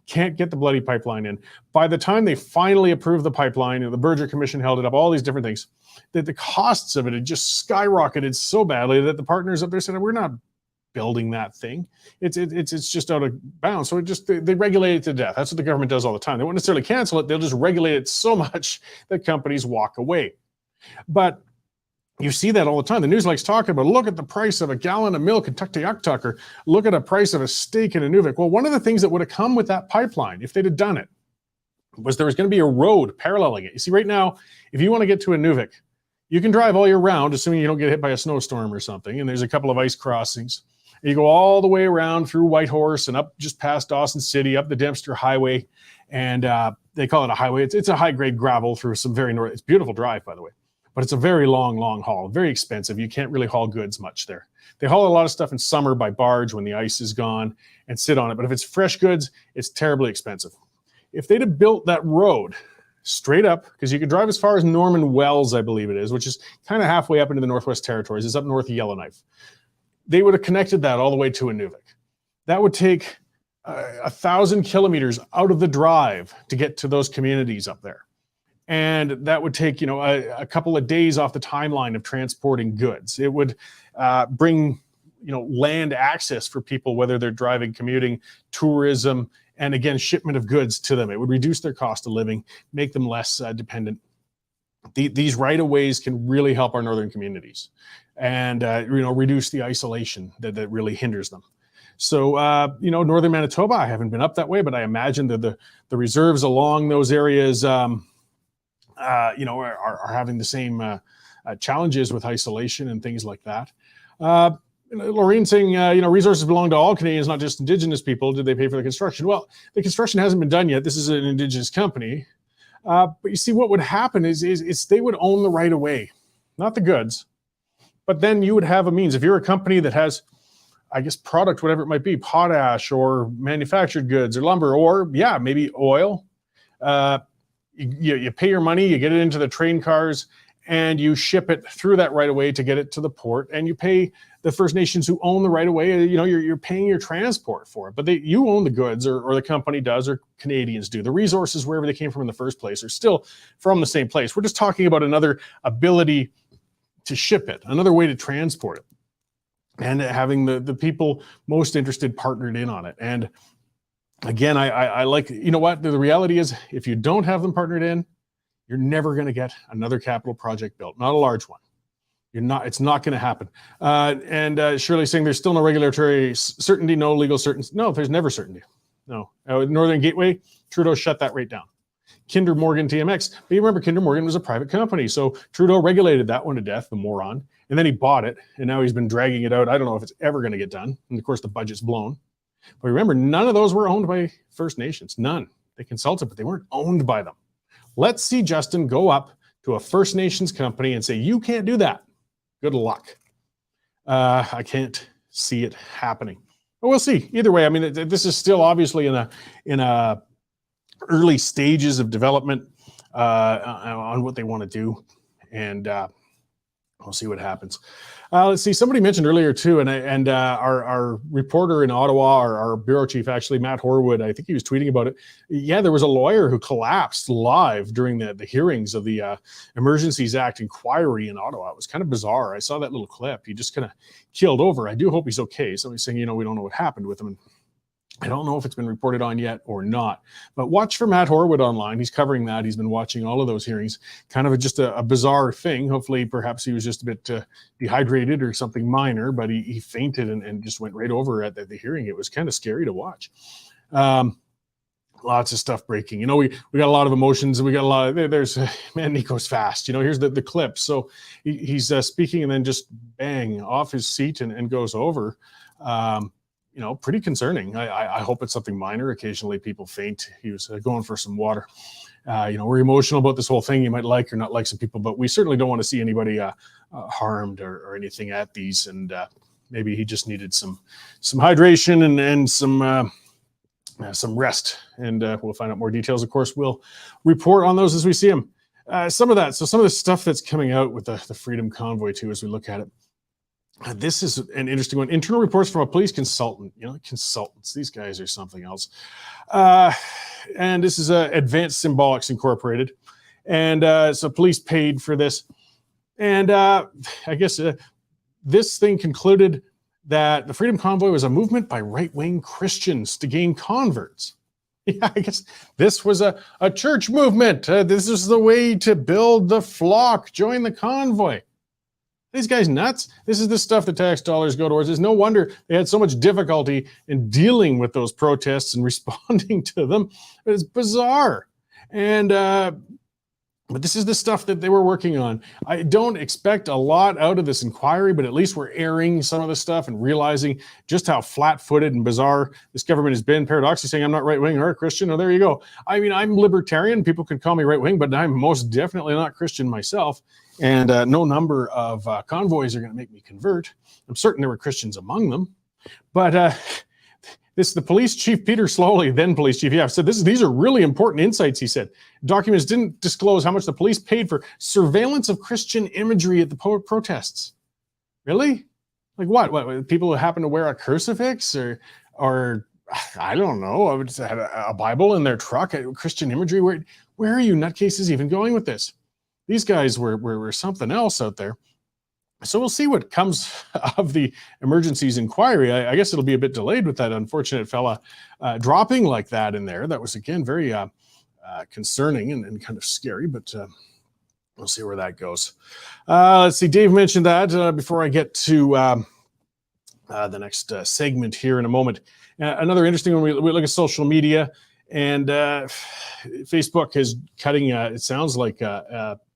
Can't get the bloody pipeline in. By the time they finally approved the pipeline, and the Berger Commission held it up, all these different things, that the costs of it had just skyrocketed so badly that the partners up there said, we're not building that thing. It's just out of bounds. So they regulate it to death. That's what the government does all the time. They won't necessarily cancel it. They'll just regulate it so much that companies walk away. But you see that all the time. The news likes talking about, look at the price of a gallon of milk in Tuktoyaktuk, or look at a price of a steak in Inuvik. Well, one of the things that would have come with that pipeline, if they'd have done it, was there was going to be a road paralleling it. You see, right now, if you want to get to Inuvik, you can drive all year round, assuming you don't get hit by a snowstorm or something, and there's a couple of ice crossings. And you go all the way around through Whitehorse and up just past Dawson City, up the Dempster Highway, and they call it a highway. It's a high-grade gravel through some very north. It's a beautiful drive, by the way. But it's a very long haul, very expensive. You can't really haul goods much there. They haul a lot of stuff in summer by barge when the ice is gone and sit on it. But if it's fresh goods, it's terribly expensive. If they'd have built that road straight up, because you could drive as far as Norman Wells, I believe it is, which is kind of halfway up into the Northwest Territories. It's up north of Yellowknife. They would have connected that all the way to Inuvik. That would take 1,000 kilometers out of the drive to get to those communities up there. And that would take, you know, a couple of days off the timeline of transporting goods. It would bring, you know, land access for people, whether they're driving, commuting, tourism, and again, shipment of goods to them. It would reduce their cost of living, make them less dependent. These right-of-ways can really help our northern communities, and you know, reduce the isolation that really hinders them. So, you know, northern Manitoba, I haven't been up that way, but I imagine that the reserves along those areas, you know, are having the same challenges with isolation and things like that. Lorraine saying, you know, resources belong to all Canadians, not just Indigenous people. Did they pay for the construction? Well, the construction hasn't been done yet. This is an Indigenous company. But you see, what would happen is they would own the right of way, not the goods. But then you would have a means. If you're a company that has, I guess, product, whatever it might be, potash or manufactured goods or lumber, or yeah, maybe oil, you pay your money, you get it into the train cars, and you ship it through that right of way to get it to the port, and you pay the First Nations who own the right of way. You know, you're paying your transport for it, but you own the goods, or the company does, or Canadians do. The resources, wherever they came from in the first place, are still from the same place. We're just talking about another ability to ship it, another way to transport it, and having the people most interested partnered in on it. And again, I like, you know what, the reality is, if you don't have them partnered in, you're never going to get another capital project built, not a large one. It's not going to happen. And Shirley saying there's still no regulatory certainty, no legal certainty. No, there's never certainty. No. Northern Gateway, Trudeau shut that right down. Kinder Morgan TMX, but you remember Kinder Morgan was a private company, so Trudeau regulated that one to death, the moron, and then he bought it, and now he's been dragging it out. I don't know if it's ever going to get done, and of course the budget's blown. But remember, none of those were owned by First Nations, none. They consulted, but they weren't owned by them. Let's see Justin go up to a First Nations company and say, you can't do that. Good luck. I can't see it happening. But we'll see. Either way, I mean, this is still obviously in a early stages of development on what they want to do. And we'll see what happens. Let's see. Somebody mentioned earlier too, and our reporter in Ottawa, our bureau chief, actually Matt Horwood, I think he was tweeting about it. Yeah, there was a lawyer who collapsed live during the hearings of the Emergencies Act inquiry in Ottawa. It was kind of bizarre. I saw that little clip. He just kind of keeled over. I do hope he's okay. Somebody's saying, we don't know what happened with him. And I don't know if it's been reported on yet or not, but watch for Matt Horwood online. He's covering that. He's been watching all of those hearings. Kind of just a bizarre thing. Hopefully, perhaps he was just a bit dehydrated or something minor, but he fainted and just went right over at the hearing. It was kind of scary to watch. Lots of stuff breaking. We got a lot of emotions, and we got a lot of, there's, man, Nico's fast. Here's the clip. So he's speaking and then just bang off his seat and goes over. Pretty concerning. I hope it's something minor. Occasionally people faint. He was going for some water. We're emotional about this whole thing. You might like or not like some people, but we certainly don't want to see anybody harmed or anything at these. And maybe he just needed some hydration and some rest. And we'll find out more details. Of course, we'll report on those as we see them. Some of that. So some of the stuff that's coming out with the Freedom Convoy too, as we look at it. This is an interesting one. Internal reports from a police consultant. Consultants, these guys are something else. And this is Advanced Symbolics Incorporated. And so police paid for this. And I guess this thing concluded that the Freedom Convoy was a movement by right-wing Christians to gain converts. Yeah, I guess this was a church movement. This is the way to build the flock. Join the convoy. These guys nuts? This is the stuff the tax dollars go towards. It's no wonder they had so much difficulty in dealing with those protests and responding to them. It's bizarre. And but this is the stuff that they were working on. I don't expect a lot out of this inquiry, but at least we're airing some of the stuff and realizing just how flat-footed and bizarre this government has been. Paradoxically saying I'm not right-wing or a Christian. Oh, there you go. I mean, I'm libertarian. People could call me right-wing, but I'm most definitely not Christian myself. And no number of convoys are going to make me convert. I'm certain there were Christians among them. But the police chief, Peter Slowly, then police chief, said these are really important insights, he said. Documents didn't disclose how much the police paid for surveillance of Christian imagery at the protests. Really? Like what? People who happen to wear a crucifix or I don't know, I would just have a Bible in their truck, Christian imagery. Where are you nutcases even going with this? These guys were something else out there. So we'll see what comes of the emergencies inquiry. I guess it'll be a bit delayed with that unfortunate fella dropping like that in there. That was, again, very concerning and kind of scary, but we'll see where that goes. Let's see. Dave mentioned that before I get to the next segment here in a moment. Another interesting one, we look at social media, and Facebook is cutting, it sounds like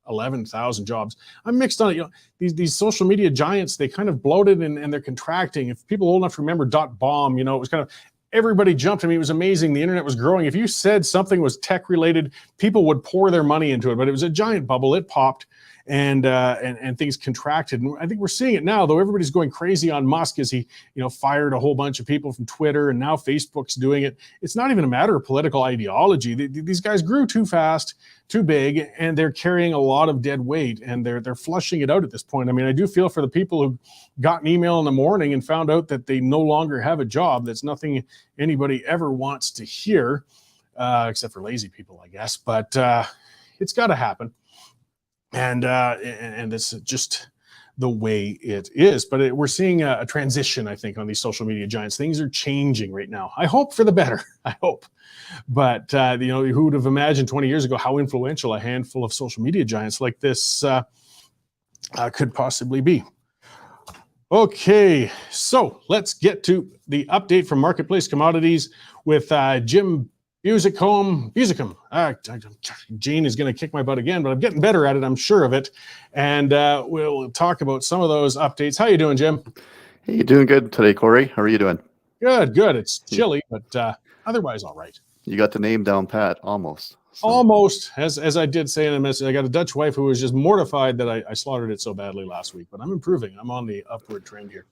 11,000 jobs. I'm mixed on it. These social media giants, they kind of bloated and they're contracting. If people old enough to remember .bomb, it was kind of, everybody jumped. I mean, it was amazing. The internet was growing. If you said something was tech related, people would pour their money into it, but it was a giant bubble. It popped and things contracted. And I think we're seeing it now, though. Everybody's going crazy on Musk as he, fired a whole bunch of people from Twitter, and now Facebook's doing it. It's not even a matter of political ideology. These guys grew too fast, too big, and they're carrying a lot of dead weight, and they're flushing it out at this point. I mean, I do feel for the people who got an email in the morning and found out that they no longer have a job. That's nothing anybody ever wants to hear, except for lazy people, I guess. But it's got to happen. And this is just the way it is. But we're seeing a transition, I think, on these social media giants. Things are changing right now. I hope for the better. I hope. But, who would have imagined 20 years ago how influential a handful of social media giants like this could possibly be? Okay, so let's get to the update from Marketplace Commodities with Jim Musicum. Gene is going to kick my butt again, but I'm getting better at it, I'm sure of it. And we'll talk about some of those updates. How you doing, Jim? Hey, you doing good today, Cory? How are you doing? Good. It's chilly, but otherwise all right. You got the name down pat, almost. So. Almost, as I did say in a message. I got a Dutch wife who was just mortified that I slaughtered it so badly last week, but I'm improving. I'm on the upward trend here.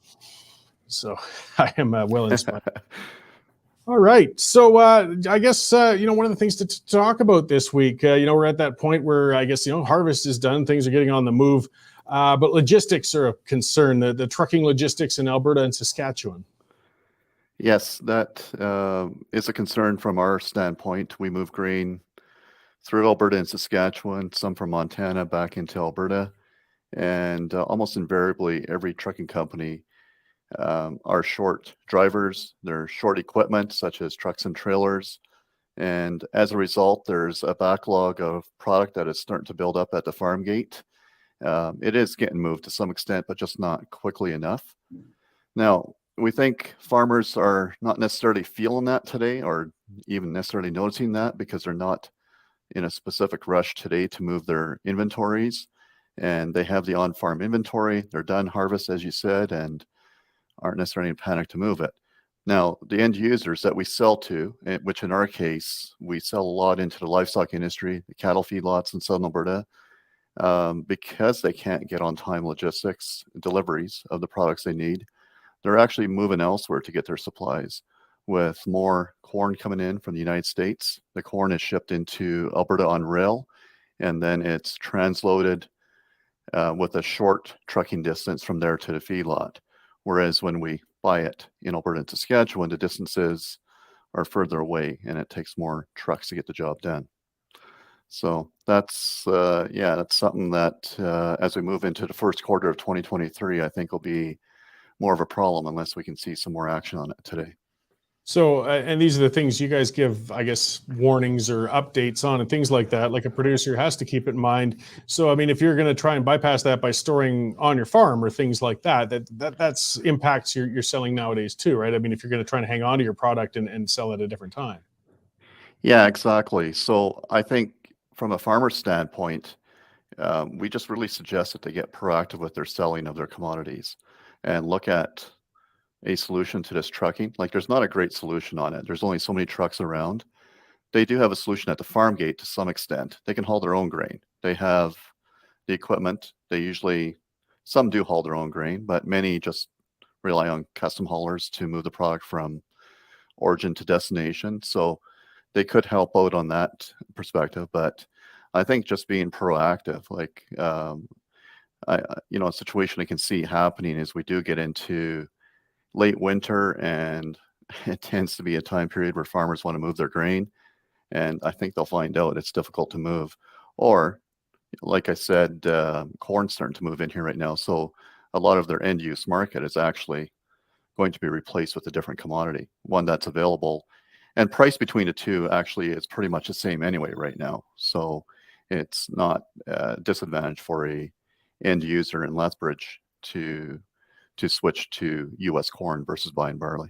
So I am well inspired. All right. So I guess, one of the things to talk about this week, we're at that point where I guess, harvest is done. Things are getting on the move. But logistics are a concern, the trucking logistics in Alberta and Saskatchewan. Yes, that is a concern from our standpoint. We move grain through Alberta and Saskatchewan, some from Montana back into Alberta. And almost invariably, every trucking company are short drivers, they're short equipment, such as trucks and trailers. And as a result, there's a backlog of product that is starting to build up at the farm gate. It is getting moved to some extent, but just not quickly enough. Now, we think farmers are not necessarily feeling that today or even necessarily noticing that because they're not in a specific rush today to move their inventories. And they have the on-farm inventory. They're done harvest, as you said, and aren't necessarily in panic to move it. Now, the end users that we sell to, which in our case, we sell a lot into the livestock industry, the cattle feedlots in Southern Alberta, because they can't get on-time logistics deliveries of the products they need, they're actually moving elsewhere to get their supplies. With more corn coming in from the United States, the corn is shipped into Alberta on rail, and then it's transloaded with a short trucking distance from there to the feedlot. Whereas when we buy it in Alberta and Saskatchewan, the distances are further away and it takes more trucks to get the job done. So that's something that as we move into the first quarter of 2023, I think will be more of a problem unless we can see some more action on it today. So, and these are the things you guys give, I guess, warnings or updates on and things like that, like a producer has to keep it in mind. So, I mean, if you're going to try and bypass that by storing on your farm or things like that, that's impacts your selling nowadays too, right? I mean, if you're going to try and hang on to your product and sell at a different time. Yeah, exactly. So I think from a farmer's standpoint, we just really suggest that they get proactive with their selling of their commodities and look at a solution to this trucking. Like there's not a great solution on it. There's only so many trucks around. They do have a solution at the farm gate to some extent. They can haul their own grain. They have the equipment. Some do haul their own grain, but many just rely on custom haulers to move the product from origin to destination. So they could help out on that perspective. But I think just being proactive, like, a situation I can see happening is we do get into late winter, and it tends to be a time period where farmers want to move their grain, and I think they'll find out it's difficult to move. Or, like I said, corn's starting to move in here right now, so a lot of their end-use market is actually going to be replaced with a different commodity, one that's available. And price between the two actually is pretty much the same anyway right now, so it's not a disadvantage for a end user in Lethbridge to switch to U.S. corn versus buying barley.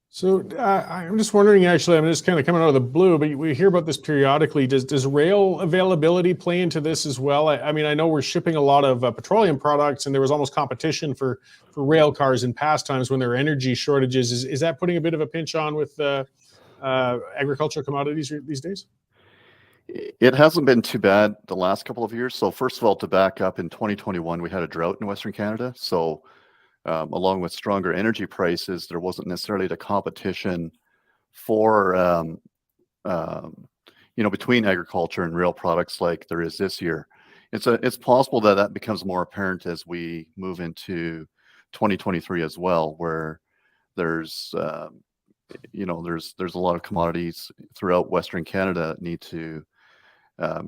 So I'm just wondering, actually, I'm just kind of coming out of the blue, but we hear about this periodically. Does rail availability play into this as well? I mean, I know we're shipping a lot of petroleum products, and there was almost competition for rail cars in past times when there were energy shortages. Is that putting a bit of a pinch on with agricultural commodities these days? It hasn't been too bad the last couple of years. So first of all, to back up, in 2021, we had a drought in Western Canada. So along with stronger energy prices, there wasn't necessarily the competition for, between agriculture and rail products like there is this year. It's possible that becomes more apparent as we move into 2023 as well, where there's a lot of commodities throughout Western Canada that need to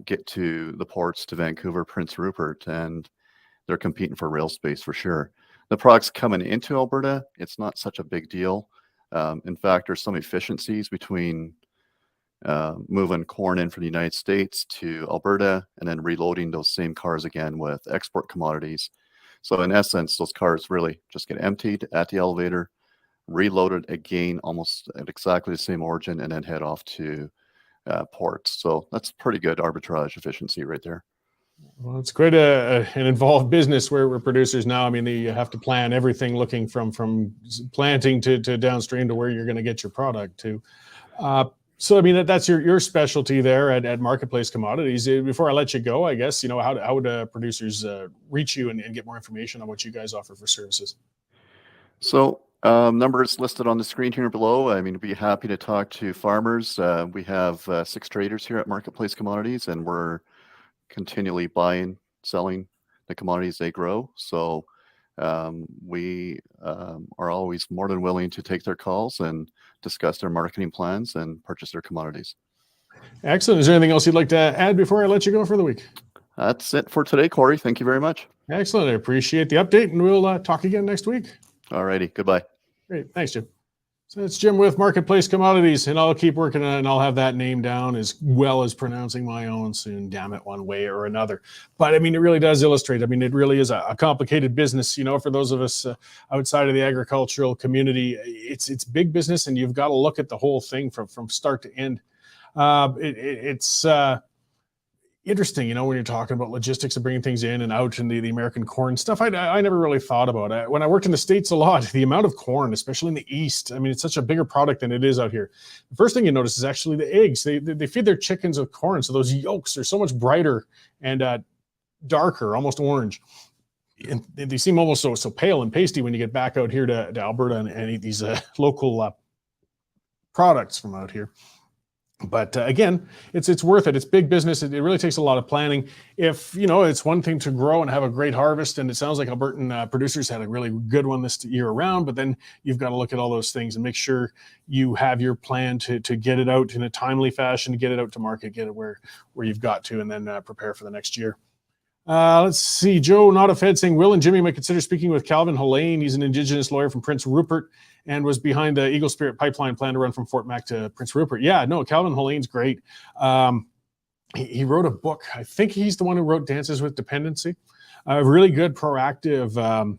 get to the ports, to Vancouver, Prince Rupert, and they're competing for rail space for sure. The products coming into Alberta, it's not such a big deal. In fact, there's some efficiencies between moving corn in from the United States to Alberta and then reloading those same cars again with export commodities. So in essence, those cars really just get emptied at the elevator, reloaded again, almost at exactly the same origin, and then head off to ports. So that's pretty good arbitrage efficiency right there. Well, it's quite an involved business where producers now, I mean, you have to plan everything looking from planting to downstream to where you're going to get your product to. So, I mean, that's your specialty there at Marketplace Commodities. Before I let you go, I guess, how would producers reach you and get more information on what you guys offer for services? So Numbers listed on the screen here below. I mean, I'd be happy to talk to farmers. We have 6 traders here at Marketplace Commodities, and we're continually buying, selling the commodities they grow. So we are always more than willing to take their calls and discuss their marketing plans and purchase their commodities. Excellent. Is there anything else you'd like to add before I let you go for the week? That's it for today, Cory. Thank you very much. Excellent. I appreciate the update, and we'll talk again next week. All righty. Goodbye. Great. Thanks, Jim. So it's Jim with Marketplace Commodities, and I'll keep working on it, and I'll have that name down as well as pronouncing my own soon, damn it, one way or another. But I mean, it really does illustrate. I mean, it really is a complicated business, you know, for those of us outside of the agricultural community. It's big business, and you've got to look at the whole thing from start to end. It's interesting, you know, when you're talking about logistics of bringing things in and out and the American corn stuff. I never really thought about it. When I worked in the States a lot, the amount of corn, especially in the East, I mean, it's such a bigger product than it is out here. The first thing you notice is actually the eggs. They feed their chickens with corn, so those yolks are so much brighter and darker, almost orange. And they seem almost so pale and pasty when you get back out here to Alberta and eat these local products from out here. But again, it's worth it. It's big business. It really takes a lot of planning. If, you know, it's one thing to grow and have a great harvest, and it sounds like Albertan producers had a really good one this year around, but then you've got to look at all those things and make sure you have your plan to get it out in a timely fashion, to get it out to market, get it where you've got to, and then prepare for the next year. Let's see. Joe, not a Fed, saying Will and Jimmy might consider speaking with Calvin Helene. He's an Indigenous lawyer from Prince Rupert and was behind the Eagle Spirit pipeline plan to run from Fort Mac to Prince Rupert. Yeah, no, Calvin Helene's great. He wrote a book. I think he's the one who wrote Dances with Dependency. A really good, proactive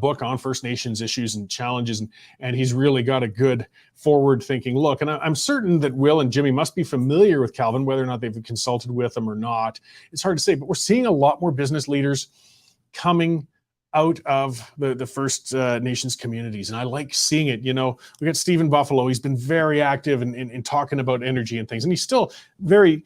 book on First Nations issues and challenges, and he's really got a good forward-thinking look. And I'm certain that Will and Jimmy must be familiar with Calvin, whether or not they've consulted with him or not. It's hard to say, but we're seeing a lot more business leaders coming out of the First Nations communities, and I like seeing it. You know, we got Stephen Buffalo. He's been very active in talking about energy and things, and he's still very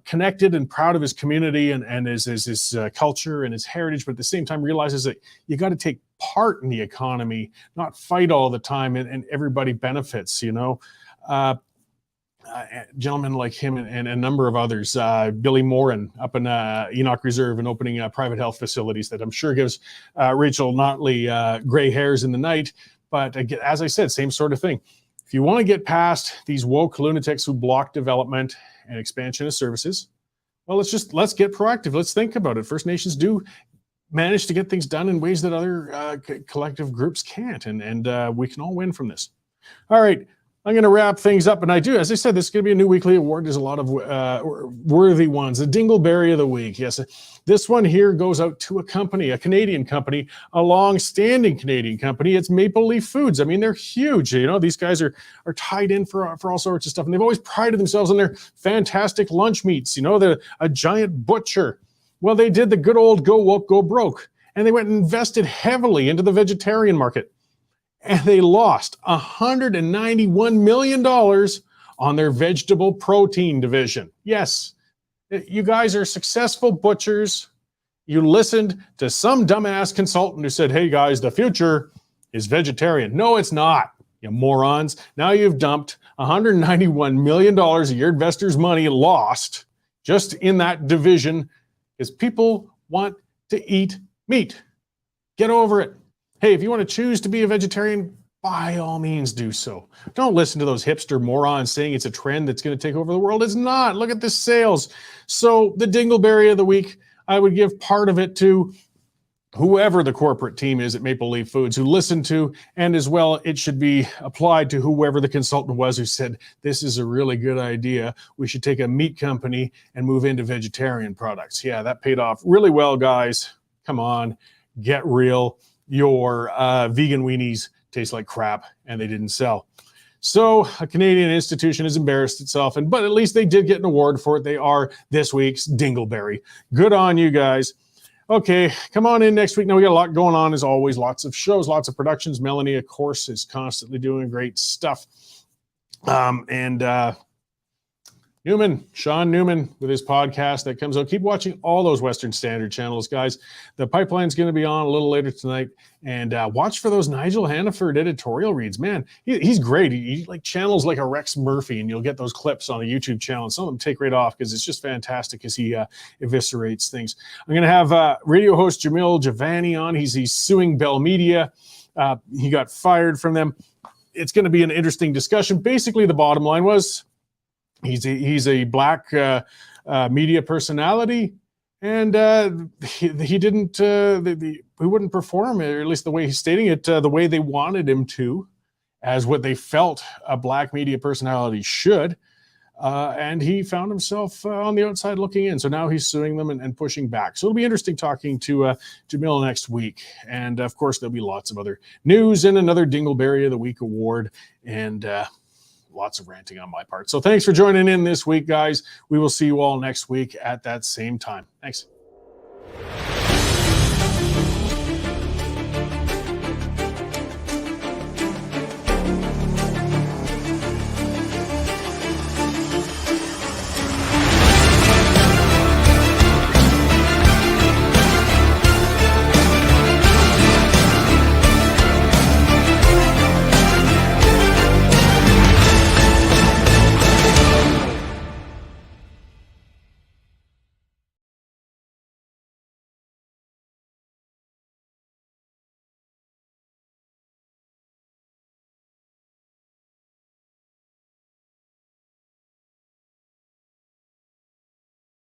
connected and proud of his community and his culture and his heritage, but at the same time realizes that you got to take part in the economy, not fight all the time, and everybody benefits, you know. Gentlemen like him and a number of others, Billy Morin up in Enoch Reserve and opening private health facilities that I'm sure gives Rachel Notley gray hairs in the night. But as I said, same sort of thing. If you want to get past these woke lunatics who block development and expansion of services, well, let's get proactive. Let's think about it. First Nations do manage to get things done in ways that other collective groups can't, and we can all win from this. All right. I'm going to wrap things up, and I do. As I said, this is going to be a new weekly award. There's a lot of worthy ones. The Dingleberry of the Week. Yes, this one here goes out to a company, a Canadian company, a long-standing Canadian company. It's Maple Leaf Foods. I mean, they're huge. You know, these guys are tied in for all sorts of stuff, and they've always prided themselves on their fantastic lunch meats. You know, they're a giant butcher. Well, they did the good old go woke, go broke, and they went and invested heavily into the vegetarian market. And they lost $191 million on their vegetable protein division. Yes, you guys are successful butchers. You listened to some dumbass consultant who said, hey guys, the future is vegetarian. No, it's not, you morons. Now you've dumped $191 million of your investors' money lost just in that division because people want to eat meat. Get over it. Hey, if you want to choose to be a vegetarian, by all means do so. Don't listen to those hipster morons saying it's a trend that's going to take over the world. It's not. Look at the sales. So the Dingleberry of the Week, I would give part of it to whoever the corporate team is at Maple Leaf Foods who listened to, and as well, it should be applied to whoever the consultant was who said, this is a really good idea. We should take a meat company and move into vegetarian products. Yeah, that paid off really well, guys. Come on, get real. Your vegan weenies taste like crap and they didn't sell. So a Canadian institution has embarrassed itself, but at least they did get an award for it. They are this week's Dingleberry. Good on you guys. Okay, come on in next week. Now we got a lot going on as always, lots of shows, lots of productions. Melanie, of course, is constantly doing great stuff. And Sean Newman, with his podcast that comes out. Keep watching all those Western Standard channels, guys. The Pipeline's going to be on a little later tonight. And watch for those Nigel Hannaford editorial reads. Man, he's great. He like channels like a Rex Murphy, and you'll get those clips on the YouTube channel. And some of them take right off because it's just fantastic as he eviscerates things. I'm going to have radio host Jamil Javani on. He's suing Bell Media. He got fired from them. It's going to be an interesting discussion. Basically, the bottom line was he's a black media personality, and he didn't he wouldn't perform, or at least the way he's stating it, the way they wanted him to, as what they felt a black media personality should. And he found himself on the outside looking in. So now he's suing them and pushing back. So it'll be interesting talking to Jamil next week. And of course, there'll be lots of other news and another Dingleberry of the Week award, and lots of ranting on my part. So thanks for joining in this week, guys. We will see you all next week at that same time. Thanks.